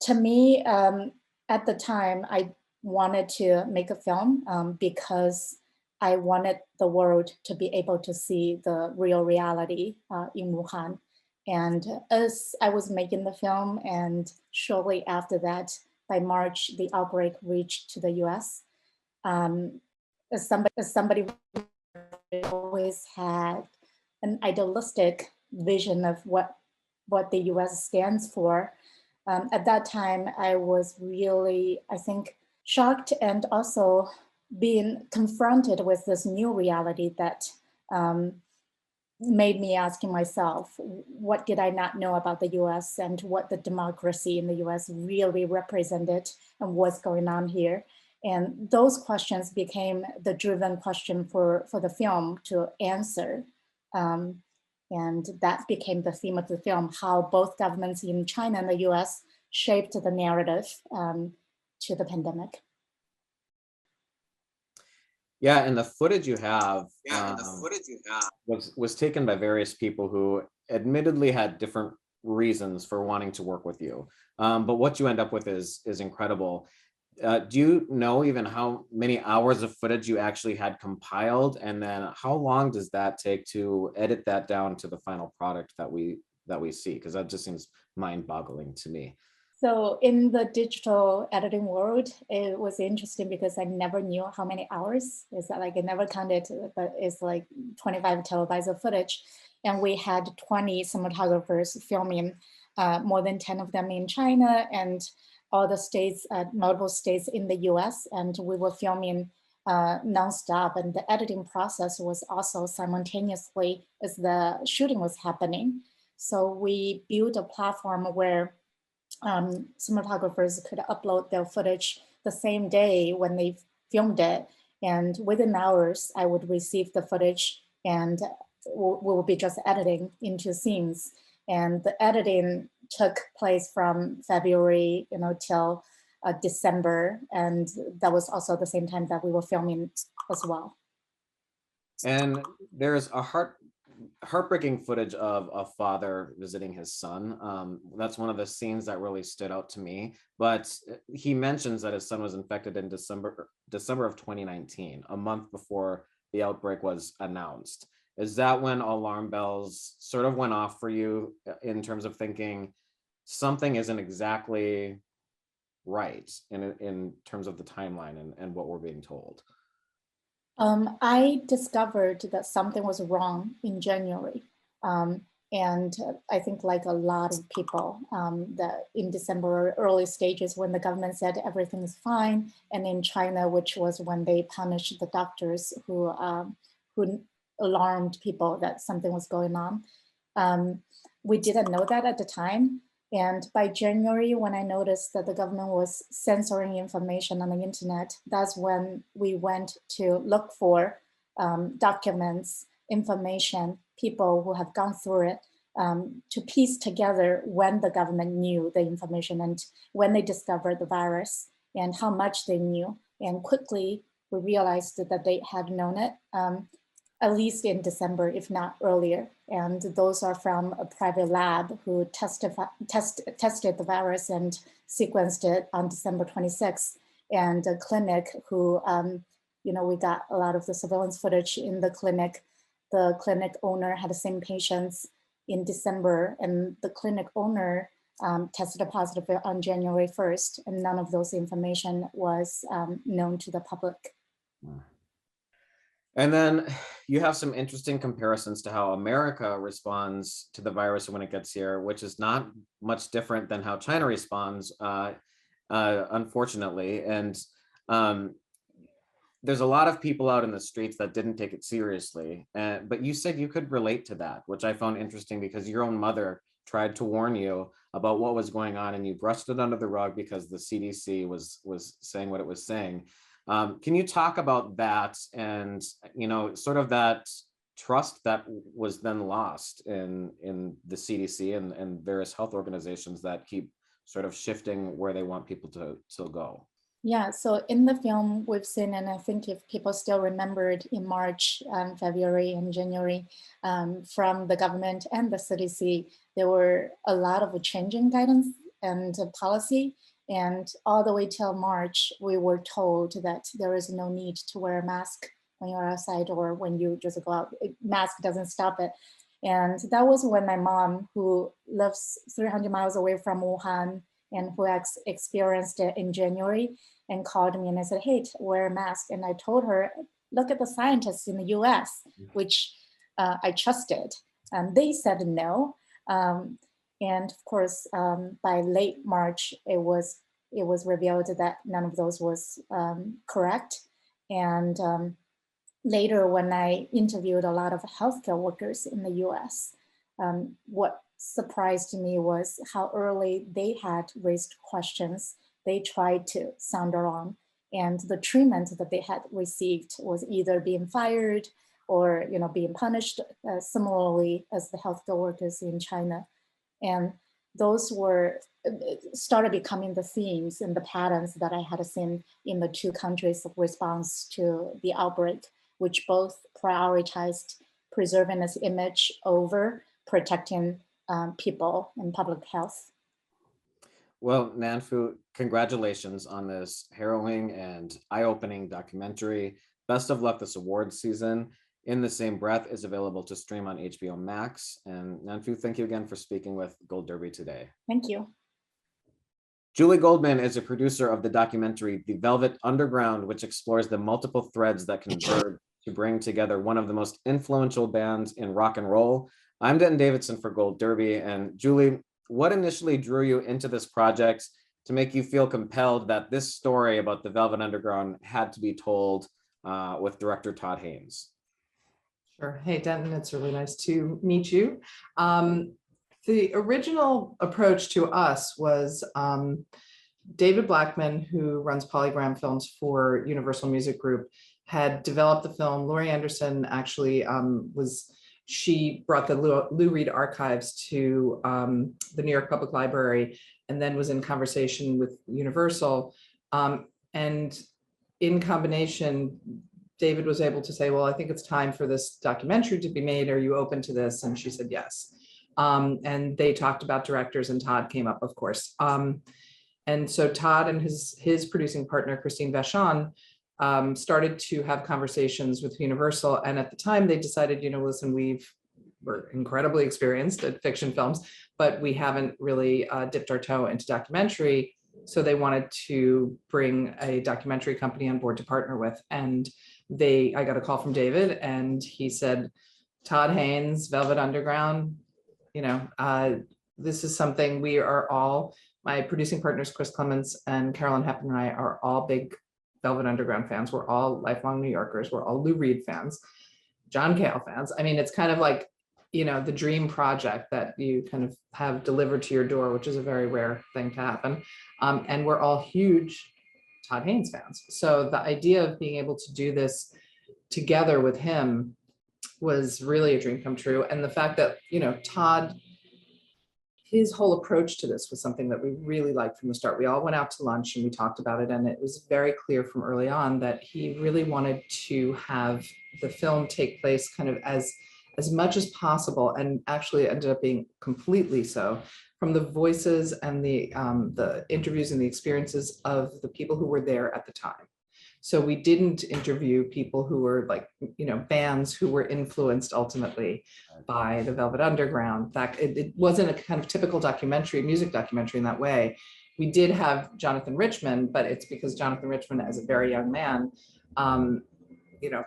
F: to me, at the time, I wanted to make a film because I wanted the world to be able to see the real reality in Wuhan. And as I was making the film, and shortly after that, by March, the outbreak reached to the US. As somebody who always had an idealistic vision of what the US stands for, at that time, I was really, I think, shocked and also being confronted with this new reality that made me asking myself, what did I not know about the US and what the democracy in the US really represented and what's going on here? And those questions became the driven question for the film to answer. And that became the theme of the film, how both governments in China and the US shaped the narrative to the pandemic.
A: Yeah, and the footage you have was taken by various people who admittedly had different reasons for wanting to work with you. But what you end up with is incredible. Do you know even how many hours of footage you actually had compiled? And then how long does that take to edit that down to the final product that we see? Because that just seems mind-boggling to me.
F: So in the digital editing world, it was interesting because I never knew how many hours. It's like I never counted, but it's like 25 terabytes of footage. And we had 20 cinematographers filming, more than 10 of them in China and all the states, multiple states in the US. And we were filming nonstop, and the editing process was also simultaneously as the shooting was happening. So we built a platform where cinematographers could upload their footage the same day when they filmed it. And within hours, I would receive the footage and we will be just editing into scenes. And the editing took place from February, till December, and that was also the same time that we were filming as well.
A: And there's a heartbreaking footage of a father visiting his son. That's one of the scenes that really stood out to me. But he mentions that his son was infected in December of 2019, a month before the outbreak was announced. Is that when alarm bells sort of went off for you in terms of thinking something isn't exactly right in terms of the timeline and what we're being told?
F: I discovered that something was wrong in January. And I think like a lot of people, that in December early stages when the government said everything is fine, and in China, which was when they punished the doctors who alarmed people that something was going on. We didn't know that at the time. And by January, when I noticed that the government was censoring information on the internet, that's when we went to look for documents, information, people who have gone through it, to piece together when the government knew the information and when they discovered the virus and how much they knew. And quickly, we realized that they had known it, at least in December, if not earlier. And those are from a private lab who tested the virus and sequenced it on December 26th. And a clinic who, we got a lot of the surveillance footage in the clinic. The clinic owner had the same patients in December, and the clinic owner tested positive on January 1st, and none of those information was known to the public.
A: And then you have some interesting comparisons to how America responds to the virus when it gets here, which is not much different than how China responds, unfortunately. And there's a lot of people out in the streets that didn't take it seriously. But you said you could relate to that, which I found interesting because your own mother tried to warn you about what was going on and you brushed it under the rug because the CDC was saying what it was saying. Can you talk about that and, sort of that trust that was then lost in the CDC and various health organizations that keep sort of shifting where they want people to go?
F: Yeah, so in the film we've seen, and I think if people still remembered in March, February and January, from the government and the CDC, there were a lot of changing guidance and policy. And all the way till March, we were told that there is no need to wear a mask when you're outside or when you just go out. Mask doesn't stop it. And that was when my mom, who lives 300 miles away from Wuhan and who experienced it in January, and called me and I said, hey, wear a mask. And I told her, look at the scientists in the US, which I trusted. And they said no. And of course, by late March, it was revealed that none of those was correct. And later, when I interviewed a lot of healthcare workers in the US, what surprised me was how early they had raised questions. They tried to sound alarm, and the treatment that they had received was either being fired or being punished, similarly as the healthcare workers in China. And those started becoming the themes and the patterns that I had seen in the two countries' response to the outbreak, which both prioritized preserving its image over protecting people and public health.
A: Well, Nanfu, congratulations on this harrowing and eye-opening documentary. Best of luck this awards season. In the Same Breath is available to stream on HBO Max. And Nanfu, thank you again for speaking with Gold Derby today.
F: Thank you.
A: Julie Goldman is a producer of the documentary The Velvet Underground, which explores the multiple threads that converge to bring together one of the most influential bands in rock and roll. I'm Denton Davidson for Gold Derby. And Julie, what initially drew you into this project to make you feel compelled that this story about the Velvet Underground had to be told with director Todd Haynes?
G: Sure. Hey, Denton, it's really nice to meet you. The original approach to us was David Blackman, who runs Polygram Films for Universal Music Group, had developed the film. Laurie Anderson actually she brought the Lou Reed archives to the New York Public Library and then was in conversation with Universal. And in combination, David was able to say, well, I think it's time for this documentary to be made. Are you open to this? And she said, yes. And they talked about directors, and Todd came up, of course. And so Todd and his producing partner, Christine Vachon, started to have conversations with Universal. And at the time they decided, listen, we're incredibly experienced at fiction films, but we haven't really dipped our toe into documentary. So they wanted to bring a documentary company on board to partner with. And I got a call from David, and he said, Todd Haynes, Velvet Underground, this is something we are all, my producing partners, Chris Clements and Carolyn Hepburn and I, are all big Velvet Underground fans. We're all lifelong New Yorkers. We're all Lou Reed fans, John Cale fans. I mean, it's kind of like, the dream project that you kind of have delivered to your door, which is a very rare thing to happen. And we're all huge Todd Haynes fans. So the idea of being able to do this together with him was really a dream come true. And the fact that, Todd, his whole approach to this was something that we really liked from the start. We all went out to lunch and we talked about it, and it was very clear from early on that he really wanted to have the film take place kind of as much as possible, and actually ended up being completely so, from the voices and the interviews and the experiences of the people who were there at the time. So we didn't interview people who were like, bands who were influenced ultimately by the Velvet Underground. In fact, it wasn't a kind of typical music documentary in that way. We did have Jonathan Richman, but it's because Jonathan Richman, as a very young man, kind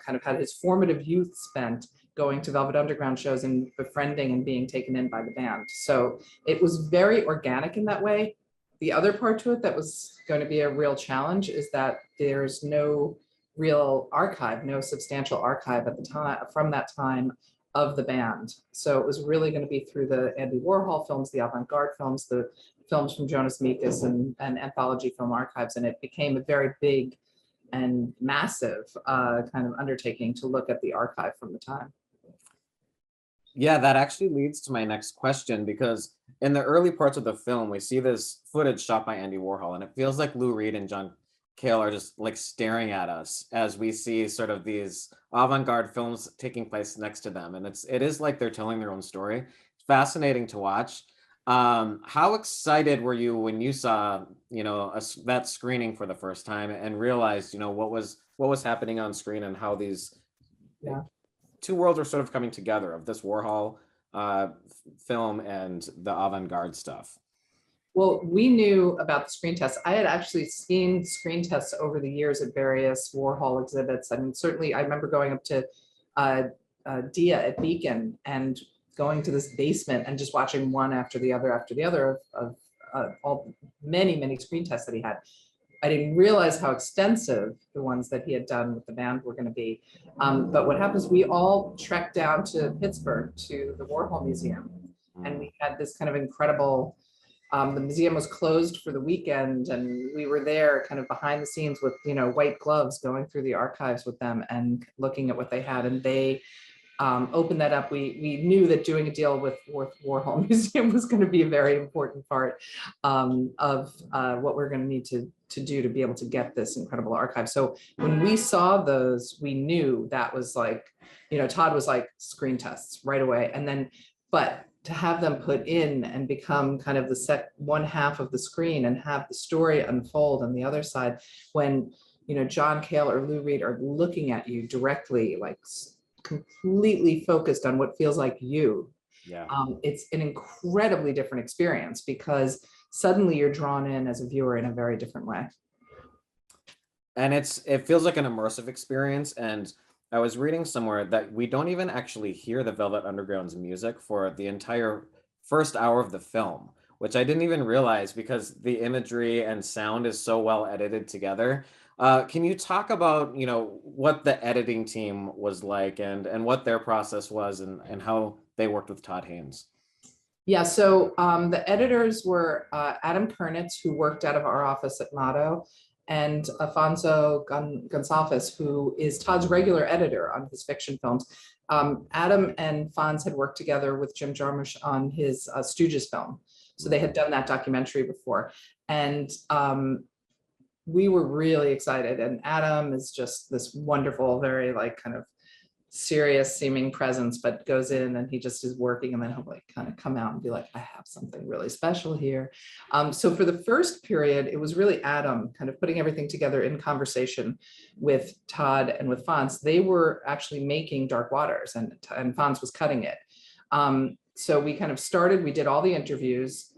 G: of had his formative youth spent going to Velvet Underground shows and befriending and being taken in by the band. So it was very organic in that way. The other part to it that was going to be a real challenge is that there's no real archive, no substantial archive at the time, from that time, of the band. So it was really going to be through the Andy Warhol films, the avant-garde films, the films from Jonas Mekas and anthology film archives. And it became a very big and massive kind of undertaking to look at the archive from the time.
A: Yeah, that actually leads to my next question, because in the early parts of the film, we see this footage shot by Andy Warhol, and it feels like Lou Reed and John Cale are just like staring at us as we see sort of these avant-garde films taking place next to them. And it is like they're telling their own story. It's fascinating to watch. How excited were you when you saw, that screening for the first time and realized, what was happening on screen, and how these two worlds are sort of coming together, of this Warhol film and the avant-garde stuff?
G: Well, we knew about the screen tests. I had actually seen screen tests over the years at various Warhol exhibits. I mean, certainly I remember going up to Dia at Beacon and going to this basement and just watching one after the other of all many screen tests that he had. I didn't realize how extensive the ones that he had done with the band were going to be. But what happens, we all trekked down to Pittsburgh to the Warhol Museum, and we had this kind of incredible, the museum was closed for the weekend, and we were there kind of behind the scenes with, white gloves, going through the archives with them and looking at what they had. And they opened that up. We knew that doing a deal with Warhol Museum was going to be a very important part of what we're going to need to do to be able to get this incredible archive. So when we saw those, we knew that was like, Todd was like, screen tests right away. And then, but to have them put in and become kind of the one half of the screen and have the story unfold on the other side, when, John Cale or Lou Reed are looking at you directly, like completely focused on what feels like you.
A: Yeah.
G: It's an incredibly different experience, because suddenly you're drawn in as a viewer in a very different way.
A: And it feels like an immersive experience. And I was reading somewhere that we don't even actually hear the Velvet Underground's music for the entire first hour of the film, which I didn't even realize, because the imagery and sound is so well edited together. Can you talk about, what the editing team was like, and what their process was, and how they worked with Todd Haynes?
G: Yeah, so the editors were Adam Kernitz, who worked out of our office at Motto, and Afonso Gonçalves, who is Todd's regular editor on his fiction films. Adam and Fonz had worked together with Jim Jarmusch on his Stooges film. So they had done that documentary before. And we were really excited. And Adam is just this wonderful, very like kind of serious seeming presence, but goes in and he just is working, and then he'll like kind of come out and be like, I have something really special here. So for the first period, it was really Adam kind of putting everything together in conversation with Todd and with Fons. They were actually making Dark Waters, and Fons was cutting it. So we kind of started, we did all the interviews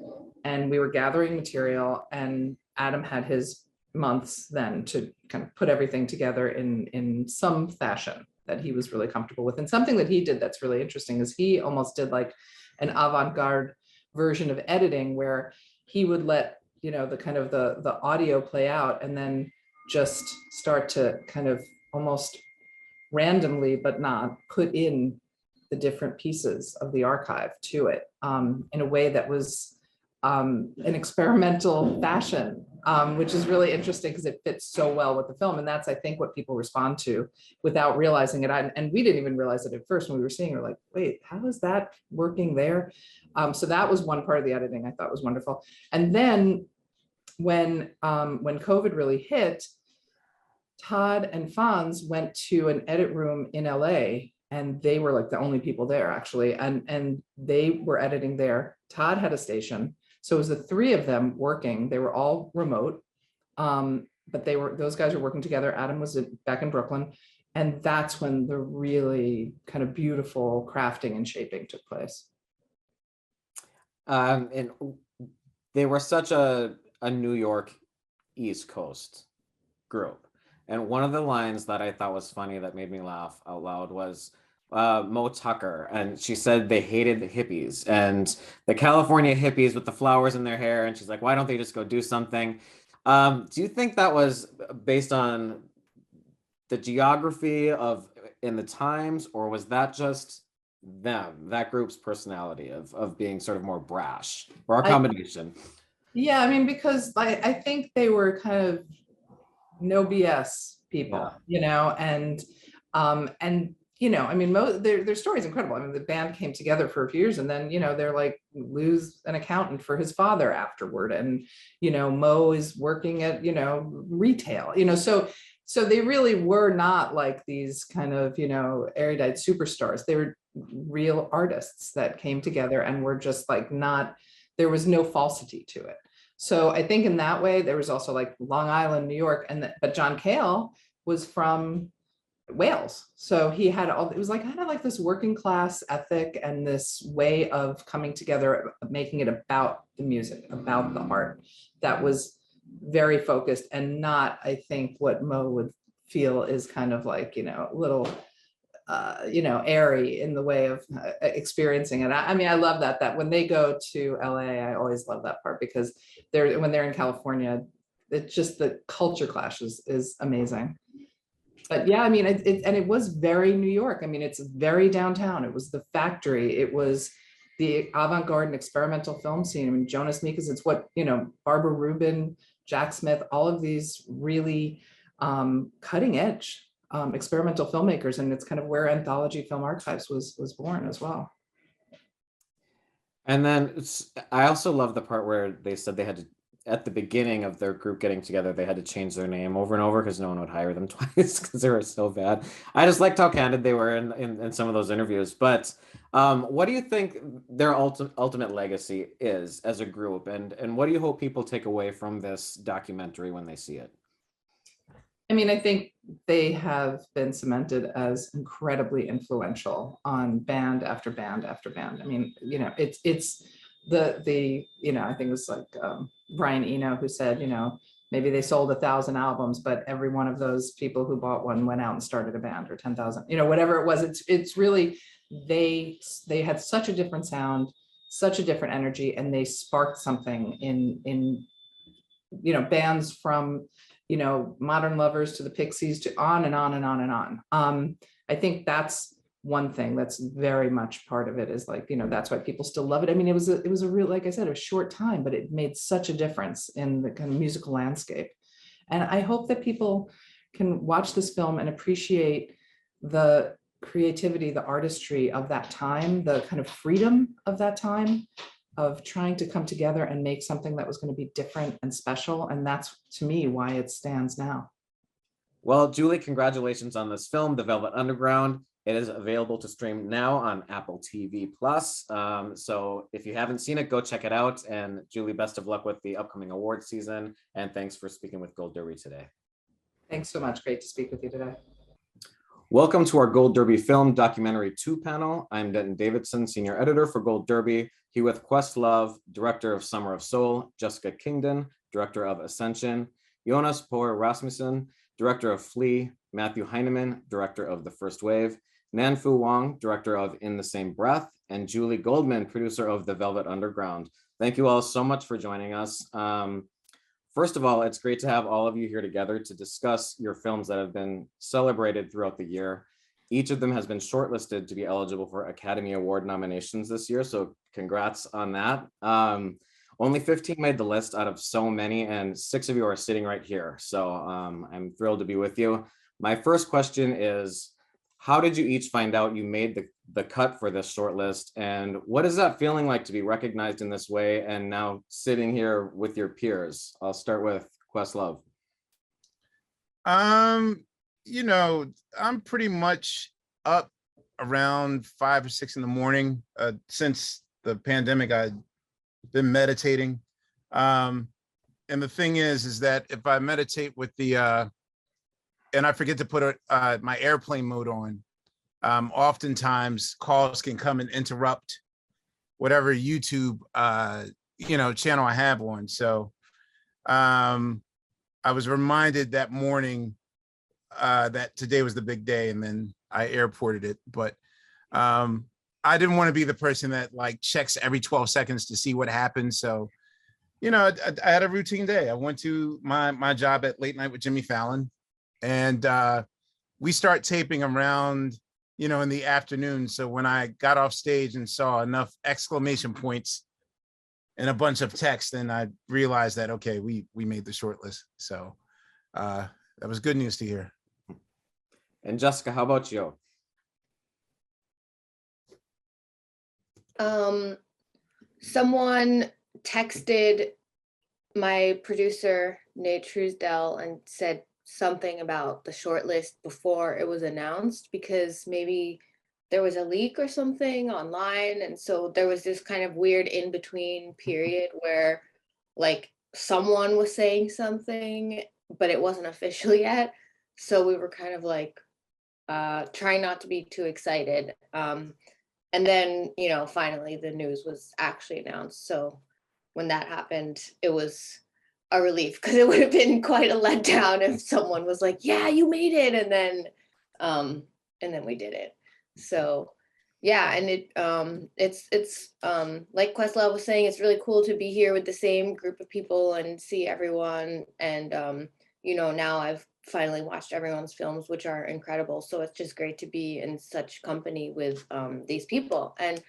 G: and we were gathering material, and Adam had his months then to kind of put everything together in some fashion that he was really comfortable with. And something that he did that's really interesting is he almost did like an avant-garde version of editing, where he would let, you know, the kind of the audio play out and then just start to kind of almost randomly, but not, put in the different pieces of the archive to it in a way that was an experimental fashion, which is really interesting because it fits so well with the film. And that's, I think, what people respond to without realizing it. And we didn't even realize it at first when we were seeing it. We're like, wait, how is that working there? So that was one part of the editing I thought was wonderful. And then when COVID really hit, Todd and Fons went to an edit room in LA, and they were like the only people there actually. And they were editing there. Todd had a station. So it was the three of them working. They were all remote, but those guys were working together. Adam was back in Brooklyn. And that's when the really kind of beautiful crafting and shaping took place.
A: And they were such a New York East Coast group. And one of the lines that I thought was funny that made me laugh out loud was Mo Tucker, and she said they hated the hippies and the California hippies with the flowers in their hair, and she's like, why don't they just go do something? Do you think that was based on the geography in the times, or was that just them, that group's personality of being sort of more brash, or a combination?
G: Yeah, I mean, because I think they were kind of no BS people, you know, and you know, I mean, their story is incredible. I mean, the band came together for a few years, and then, you know, they're like, lose an accountant for his father afterward. And, you know, Mo is working at, you know, retail, you know, so they really were not like these kind of, you know, erudite superstars. They were real artists that came together and were just like there was no falsity to it. So I think in that way, there was also like Long Island, New York, but John Cale was from Wales. So he had it was like kind of like this working class ethic and this way of coming together, making it about the music, about the art, that was very focused, and not, I think, what Mo would feel is kind of like, you know, a little, you know, airy in the way of experiencing it. I mean, I love that when they go to LA, I always love that part, because when they're in California, it's just the culture clash is amazing. But yeah, I mean, it was very New York. I mean, it's very downtown. It was the factory. It was the avant-garde and experimental film scene. I mean, Jonas Mekas, it's what, you know, Barbara Rubin, Jack Smith, all of these really cutting edge experimental filmmakers. And it's kind of where Anthology Film Archives was born as well.
A: And then I also love the part where they said they had to, at the beginning of their group getting together, they had to change their name over and over because no one would hire them twice because they were so bad. I just liked how candid they were in some of those interviews. But what do you think their ultimate legacy is as a group? And what do you hope people take away from this documentary when they see it?
G: I mean, I think they have been cemented as incredibly influential on band after band after band. I mean, you know, it's the you know, I think it was like Brian Eno who said, you know, maybe they sold 1,000 albums, but every one of those people who bought one went out and started a band, or 10,000, you know, whatever it was. It's really, they had such a different sound, such a different energy, and they sparked something in you know, bands from, you know, Modern Lovers to the Pixies to on and on and on and on. I think that's one thing that's very much part of it, is like, you know, that's why people still love it. I mean, it was a real, like I said, a short time, but it made such a difference in the kind of musical landscape. And I hope that people can watch this film and appreciate the creativity, the artistry of that time, the kind of freedom of that time, of trying to come together and make something that was going to be different and special. And that's, to me, why it stands now.
A: Well, Julie, congratulations on this film, The Velvet Underground. It is available to stream now on Apple TV Plus. So if you haven't seen it, go check it out. And Julie, best of luck with the upcoming award season. And thanks for speaking with Gold Derby today.
G: Thanks so much. Great to speak with you today.
A: Welcome to our Gold Derby Film Documentary 2 panel. I'm Denton Davidson, Senior Editor for Gold Derby, here with Questlove, Director of Summer of Soul, Jessica Kingdon, Director of Ascension, Jonas Poher Rasmussen, Director of Flee, Matthew Heineman, Director of The First Wave, Nanfu Wang, Director of In the Same Breath, and Julie Goldman, Producer of The Velvet Underground. Thank you all so much for joining us. First of all, it's great to have all of you here together to discuss your films that have been celebrated throughout the year. Each of them has been shortlisted to be eligible for Academy Award nominations this year, so congrats on that. Only 15 made the list out of so many, and 6 of you are sitting right here. So I'm thrilled to be with you. My first question is, how did you each find out you made the cut for this shortlist? And what is that feeling like to be recognized in this way and now sitting here with your peers? I'll start with Questlove.
B: You know, I'm pretty much up around 5 or 6 in the morning. Since the pandemic, I've been meditating. And the thing is that if I meditate with the, and I forget to put my airplane mode on, oftentimes calls can come and interrupt whatever YouTube, channel I have on. So I was reminded that morning that today was the big day, and then I airported it. But I didn't want to be the person that like checks every 12 seconds to see what happened. So, I had a routine day. I went to my job at Late Night with Jimmy Fallon, and we start taping around, in the afternoon. So when I got off stage and saw enough exclamation points and a bunch of text, then I realized that, okay, we made the shortlist. So that was good news to hear.
A: And Jessica, how about you?
C: Someone texted my producer, Nate Truesdell, and said something about the shortlist before it was announced, because maybe there was a leak or something online. And so there was this kind of weird in-between period where like someone was saying something, but it wasn't official yet. So we were kind of like trying not to be too excited. And then, finally the news was actually announced. So when that happened, it was a relief, because it would have been quite a letdown if someone was like, yeah, you made it. And then we did it. So yeah, and it's like Questlove was saying, it's really cool to be here with the same group of people and see everyone. And now I've finally watched everyone's films, which are incredible. So it's just great to be in such company with these people. And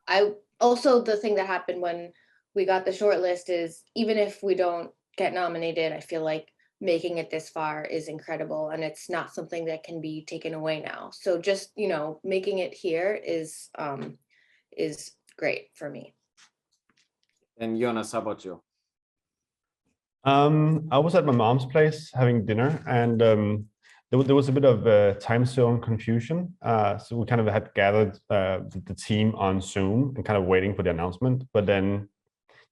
C: I also, the thing that happened when we got the shortlist is, even if we don't get nominated, I feel like making it this far is incredible, and it's not something that can be taken away now. So just, making it here is great for me.
A: And Jonas, how about you?
D: I was at my mom's place having dinner, and there was a bit of time zone confusion. So we kind of had gathered the team on Zoom and kind of waiting for the announcement. But then,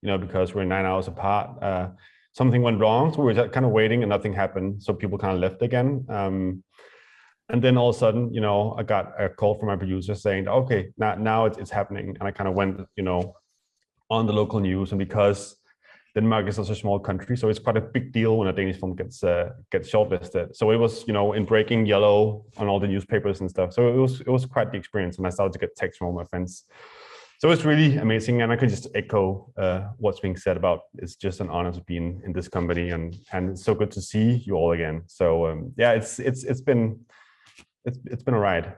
D: because we're 9 hours apart, something went wrong. So we were kind of waiting and nothing happened. So people kind of left again. And then all of a sudden, I got a call from my producer saying, okay, now it's happening. And I kind of went, on the local news. And because Denmark is such a small country, so it's quite a big deal when a Danish film gets shortlisted. So it was, in breaking yellow on all the newspapers and stuff. So it was quite the experience, and I started to get texts from all my friends. So it's really amazing, and I could just echo what's being said about it's just an honor to be in this company, and it's so good to see you all again. So yeah, it's been a ride.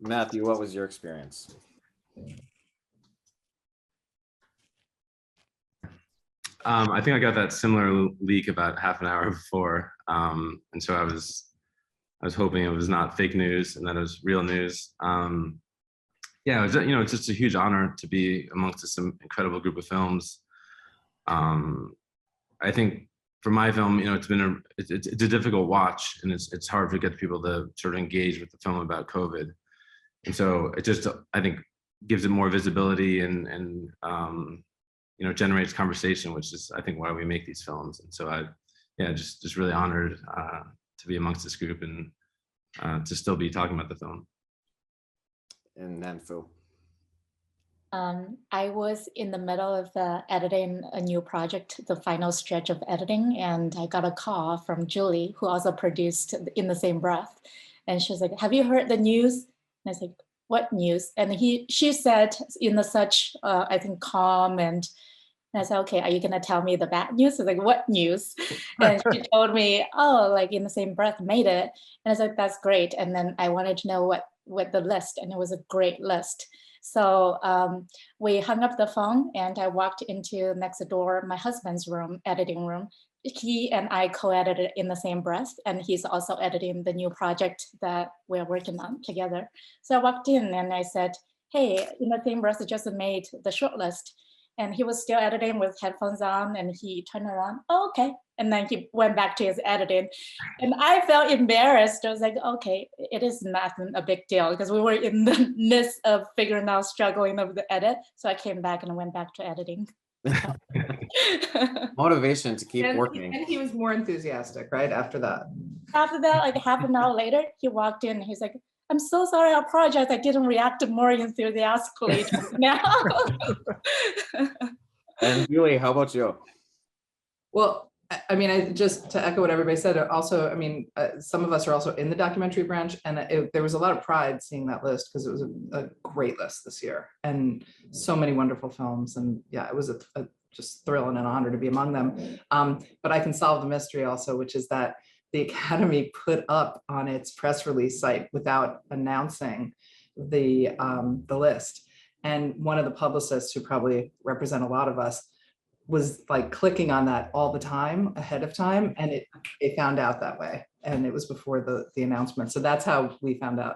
A: Matthew, what was your experience?
E: I think I got that similar leak about half an hour before, and so I was hoping it was not fake news and that it was real news. Yeah, it's just a huge honor to be amongst this incredible group of films. I think for my film, it's a difficult watch, and it's hard to get people to sort of engage with the film about COVID. And so it just, I think, gives it more visibility and generates conversation, which is, I think, why we make these films. And so just really honored to be amongst this group and to still be talking about the film.
A: And Nanfu.
F: I was in the middle of editing a new project, the final stretch of editing, and I got a call from Julie, who also produced in the same breath. And she was like, "Have you heard the news?" And I was like, "What news?" And she said in such, I think, calm, and I said, "Okay, are you gonna tell me the bad news?" I was like, "What news?" And she told me, "Oh, like in the same breath, made it." And I was like, "That's great." And then I wanted to know what the list, and it was a great list. So we hung up the phone, and I walked into next door, my husband's room, editing room. He and I co-edited in the same breath, and he's also editing the new project that we're working on together. So I walked in and I said, "Hey, in the same breath, just made the shortlist." And he was still editing with headphones on, and he turned around, "Oh, okay." And then he went back to his editing. And I felt embarrassed. I was like, okay, it is not a big deal, because we were in the midst of figuring out, struggling of the edit. So I came back and went back to editing.
A: Motivation to keep
G: And
A: working.
G: he was more enthusiastic, right, after that.
F: After that, like half an hour later, he walked in. He's like, "I'm so sorry, I apologize. I didn't react more enthusiastically now."
A: And Julie, how about you?
G: Well, I mean, just to echo what everybody said, also, I mean, some of us are also in the documentary branch, and there was a lot of pride seeing that list, because it was a great list this year, and so many wonderful films. And yeah, it was a just thrill and an honor to be among them. But I can solve the mystery also, which is that the Academy put up on its press release site without announcing the list. And one of the publicists, who probably represent a lot of us, was like clicking on that all the time ahead of time, and it found out that way, and it was before the announcement. So that's how we found out.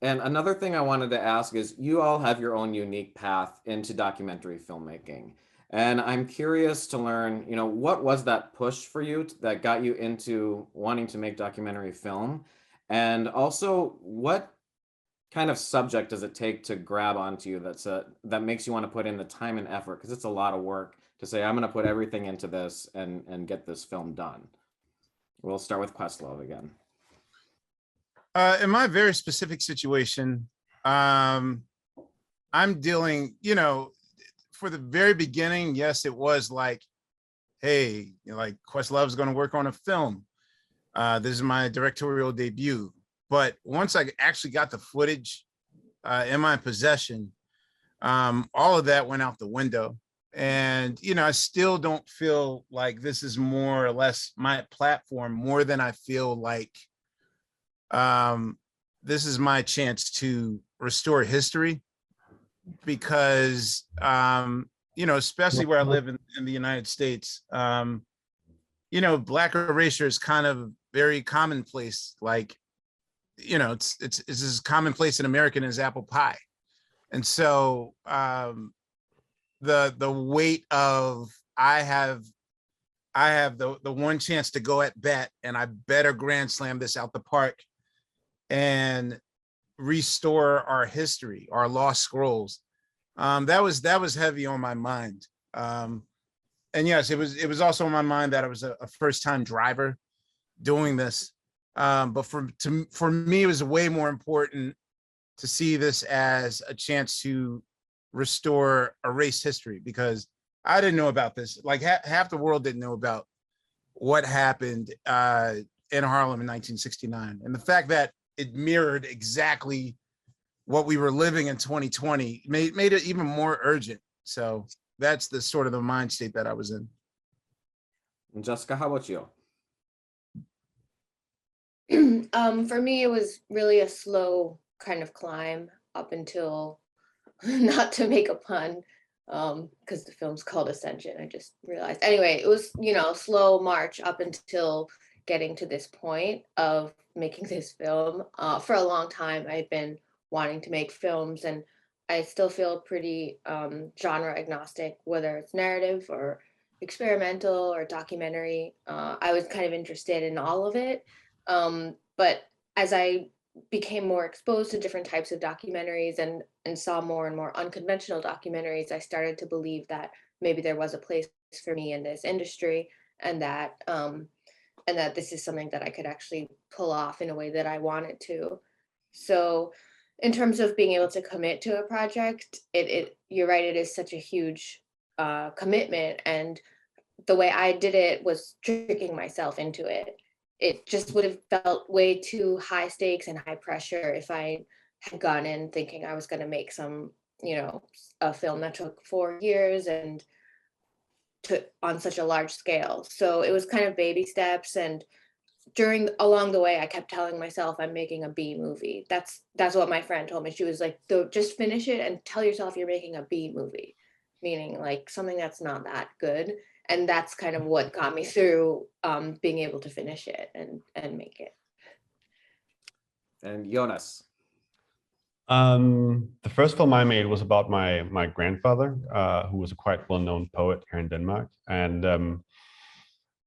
A: And another thing I wanted to ask is, you all have your own unique path into documentary filmmaking. And I'm curious to learn, what was that push for you that got you into wanting to make documentary film? And also, what kind of subject does it take to grab onto you that makes you want to put in the time and effort? Because it's a lot of work to say, I'm going to put everything into this and get this film done. We'll start with Questlove again.
B: In my very specific situation, I'm dealing, for the very beginning, yes, it was like, hey, like Questlove's going to work on a film. This is my directorial debut. But once I actually got the footage in my possession, all of that went out the window. And, I still don't feel like this is more or less my platform, more than I feel like this is my chance to restore history. Because, especially where I live in the United States, Black erasure is kind of very commonplace. Like, it's as commonplace in American as apple pie. And so the weight of I have the one chance to go at bat, and I better grand slam this out the park and restore our history, our lost scrolls. That was heavy on my mind. And yes, it was also on my mind that I was a first-time driver doing this. But for me, it was way more important to see this as a chance to restore erased history, because I didn't know about this. Like half the world didn't know about what happened in Harlem in 1969. And the fact that it mirrored exactly what we were living in 2020 made it even more urgent. So that's the sort of the mind state that I was in.
A: And Jessica, how about you?
C: For me, it was really a slow kind of climb up until, not to make a pun, because the film's called Ascension, I just realized. Anyway, it was, slow march up until getting to this point of making this film. For a long time, I've been wanting to make films, and I still feel pretty genre agnostic, whether it's narrative or experimental or documentary. I was kind of interested in all of it. But as I became more exposed to different types of documentaries and saw more and more unconventional documentaries, I started to believe that maybe there was a place for me in this industry, and that this is something that I could actually pull off in a way that I wanted to. So in terms of being able to commit to a project, you're right, it is such a huge commitment, and the way I did it was tricking myself into it. It just would have felt way too high stakes and high pressure if I had gone in thinking I was going to make some, a film that took 4 years and on such a large scale. So it was kind of baby steps, and along the way I kept telling myself I'm making a B movie. That's what my friend told me. She was like, just finish it and tell yourself you're making a B movie, meaning like something that's not that good. And that's kind of what got me through being able to finish it and make it.
A: And Jonas.
D: The first film I made was about my grandfather, who was a quite well-known poet here in Denmark. And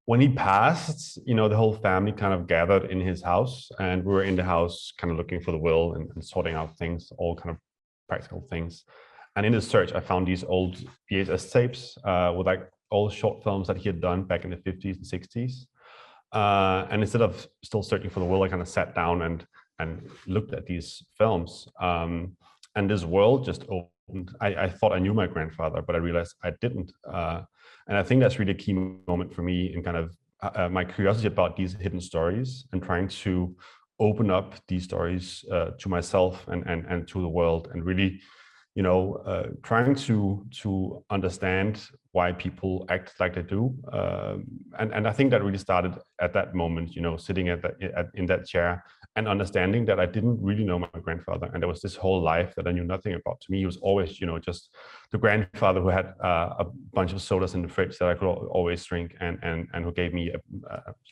D: when he passed, the whole family kind of gathered in his house, and we were in the house kind of looking for the will and sorting out things, all kind of practical things. And in the search, I found these old VHS tapes with like all short films that he had done back in the 50s and 60s. And instead of still searching for the will, I kind of sat down and looked at these films. And this world just opened. I thought I knew my grandfather, but I realized I didn't. And I think that's really a key moment for me in kind of my curiosity about these hidden stories and trying to open up these stories to myself and to the world, and really, trying to understand why people act like they do. And I think that really started at that moment, sitting in that chair and understanding that I didn't really know my grandfather. And there was this whole life that I knew nothing about. To me, he was always, just the grandfather who had a bunch of sodas in the fridge that I could always drink, and who gave me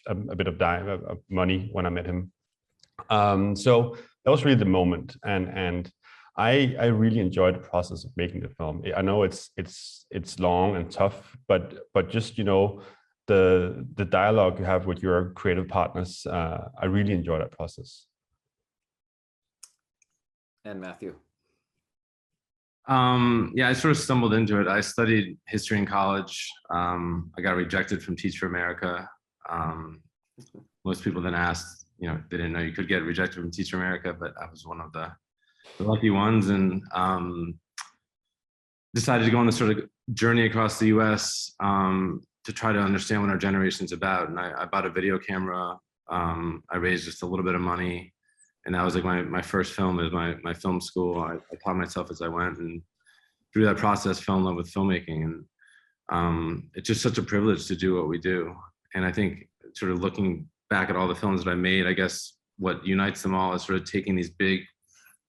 D: a bit of money when I met him. So that was really the moment. And I really enjoyed the process of making the film. I know it's long and tough, but just the dialogue you have with your creative partners, I really enjoy that process.
A: And Matthew.
E: Yeah, I sort of stumbled into it. I studied history in college. I got rejected from Teach for America. Most people then asked, they didn't know you could get rejected from Teach for America, but I was one of the lucky ones, and decided to go on this sort of journey across the US to try to understand what our generation's about. And I bought a video camera. I raised just a little bit of money, and that was like my first film. Is my film school. I taught myself as I went, and through that process fell in love with filmmaking. And it's just such a privilege to do what we do. And I think sort of looking back at all the films that I made, I guess what unites them all is sort of taking these big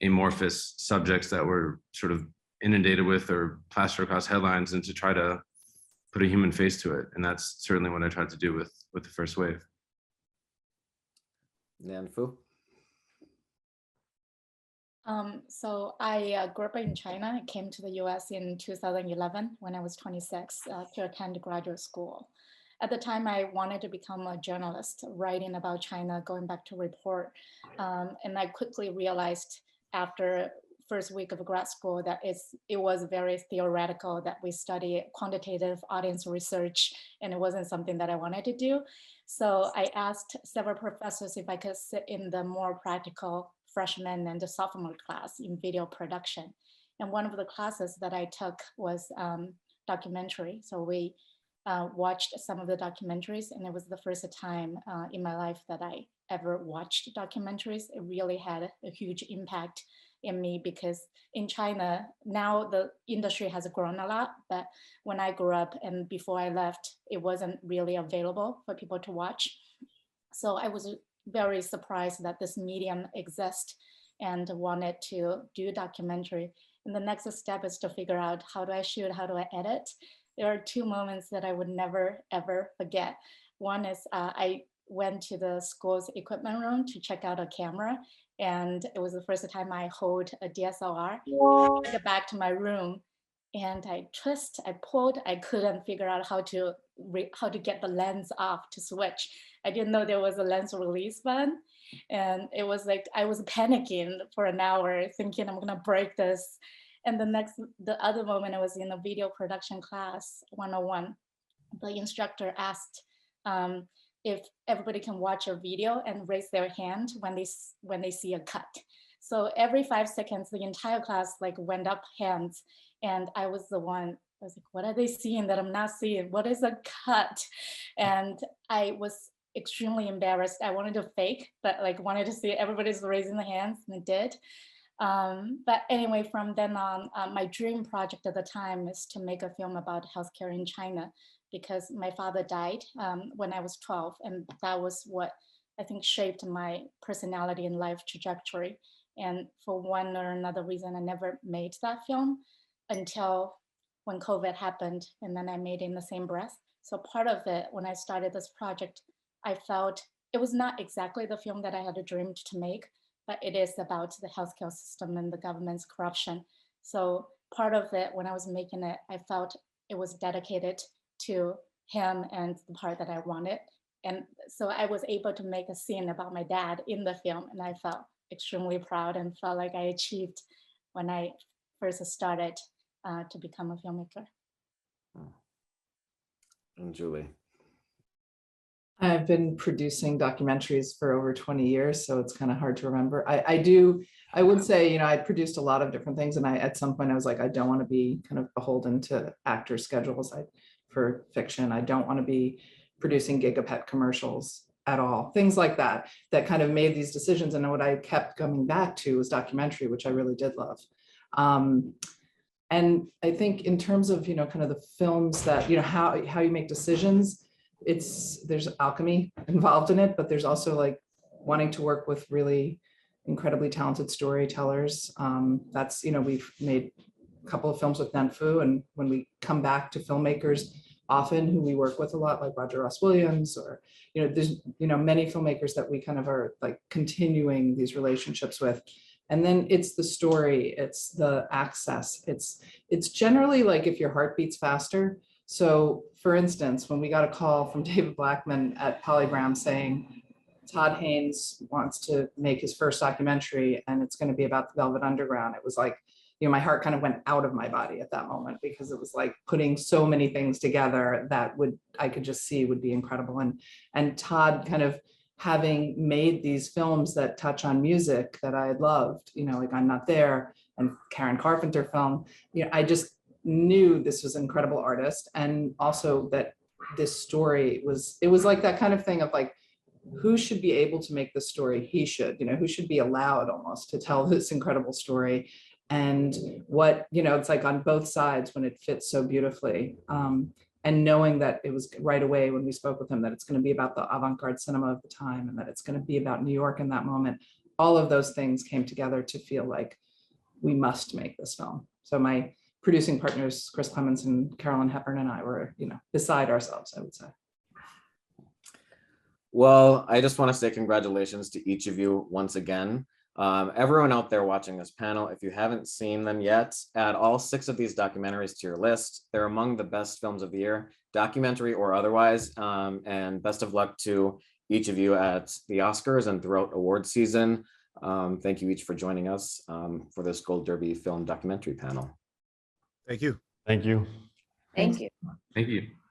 E: amorphous subjects that we're sort of inundated with or plastered across headlines, and to try to put a human face to it. And that's certainly what I tried to do with the first wave.
A: Nanfu.
F: So I grew up in China. I came to the US in 2011 when I was 26 to attend graduate school. At the time, I wanted to become a journalist, writing about China, going back to report. And I quickly realized after first week of grad school that it was very theoretical, that we study quantitative audience research, and it wasn't something that I wanted to do. So I asked several professors if I could sit in the more practical freshman and the sophomore class in video production. And one of the classes that I took was documentary. So we watched some of the documentaries, and it was the first time in my life that I ever watched documentaries. It really had a huge impact in me, because in China, now the industry has grown a lot, but when I grew up and before I left, it wasn't really available for people to watch. So I was very surprised that this medium exists and wanted to do documentary. And the next step is to figure out, how do I shoot, how do I edit? There are two moments that I would never, ever forget. One is I went to the school's equipment room to check out a camera. And it was the first time I hold a DSLR. I took it back to my room and I pulled, I couldn't figure out how to get the lens off to switch. I didn't know there was a lens release button. And it was like, I was panicking for an hour thinking I'm gonna break this. And the other moment I was in a video production class 101, the instructor asked if everybody can watch a video and raise their hand when they see a cut. So every 5 seconds, the entire class like went up hands, and I was the one. I was like, what are they seeing that I'm not seeing? What is a cut? And I was extremely embarrassed. I wanted to fake, but like wanted to see everybody's raising the hands, and it did. But anyway, from then on, my dream project at the time is to make a film about healthcare in China, because my father died when I was 12, and that was what I think shaped my personality and life trajectory. And for one or another reason, I never made that film until when COVID happened, and then I made it in the same breath. So part of it, when I started this project, I felt it was not exactly the film that I had dreamed to make, but it is about the healthcare system and the government's corruption. So part of it, when I was making it, I felt it was dedicated to him and the part that I wanted. And so I was able to make a scene about my dad in the film, and I felt extremely proud and felt like I achieved when I first started to become a filmmaker.
A: And Julie.
G: I've been producing documentaries for over 20 years, so it's kind of hard to remember. I would say, you know, I produced a lot of different things, and at some point I was like, I don't want to be kind of beholden to actor schedules for fiction. I don't want to be producing gigapet commercials at all. Things like that kind of made these decisions. And what I kept coming back to was documentary, which I really did love. And I think in terms of, you know, kind of the films that, you know, how you make decisions, there's alchemy involved in it, but there's also like wanting to work with really incredibly talented storytellers. That's, you know, we've made a couple of films with Nanfu, and when we come back to filmmakers often who we work with a lot, like Roger Ross Williams, or, you know, there's, you know, many filmmakers that we kind of are like continuing these relationships with. And then it's the story, it's the access, it's generally like if your heart beats faster. So for instance, when we got a call from David Blackman at Polygram saying Todd Haynes wants to make his first documentary and it's going to be about the Velvet Underground, it was like, you know, my heart kind of went out of my body at that moment, because it was like putting so many things together that I could just see would be incredible. And Todd kind of having made these films that touch on music that I had loved, you know, like I'm Not There and Karen Carpenter film, you know, I just knew this was an incredible artist. And also that this story it was like that kind of thing of like, who should be able to make this story? He should, you know, who should be allowed almost to tell this incredible story. And what, you know, it's like on both sides when it fits so beautifully. And knowing that it was right away when we spoke with him that it's going to be about the avant-garde cinema of the time, and that it's going to be about New York in that moment. All of those things came together to feel like we must make this film. So my producing partners, Chris Clements and Carolyn Hepburn, and I were, you know, beside ourselves, I would say.
A: Well, I just want to say congratulations to each of you once again. Everyone out there watching this panel, if you haven't seen them yet, add all 6 of these documentaries to your list. They're among the best films of the year, documentary or otherwise. And best of luck to each of you at the Oscars and throughout award season. Thank you each for joining us for this Gold Derby film documentary panel.
B: Thank you.
D: Thank you.
C: Thank you.
E: Thank you.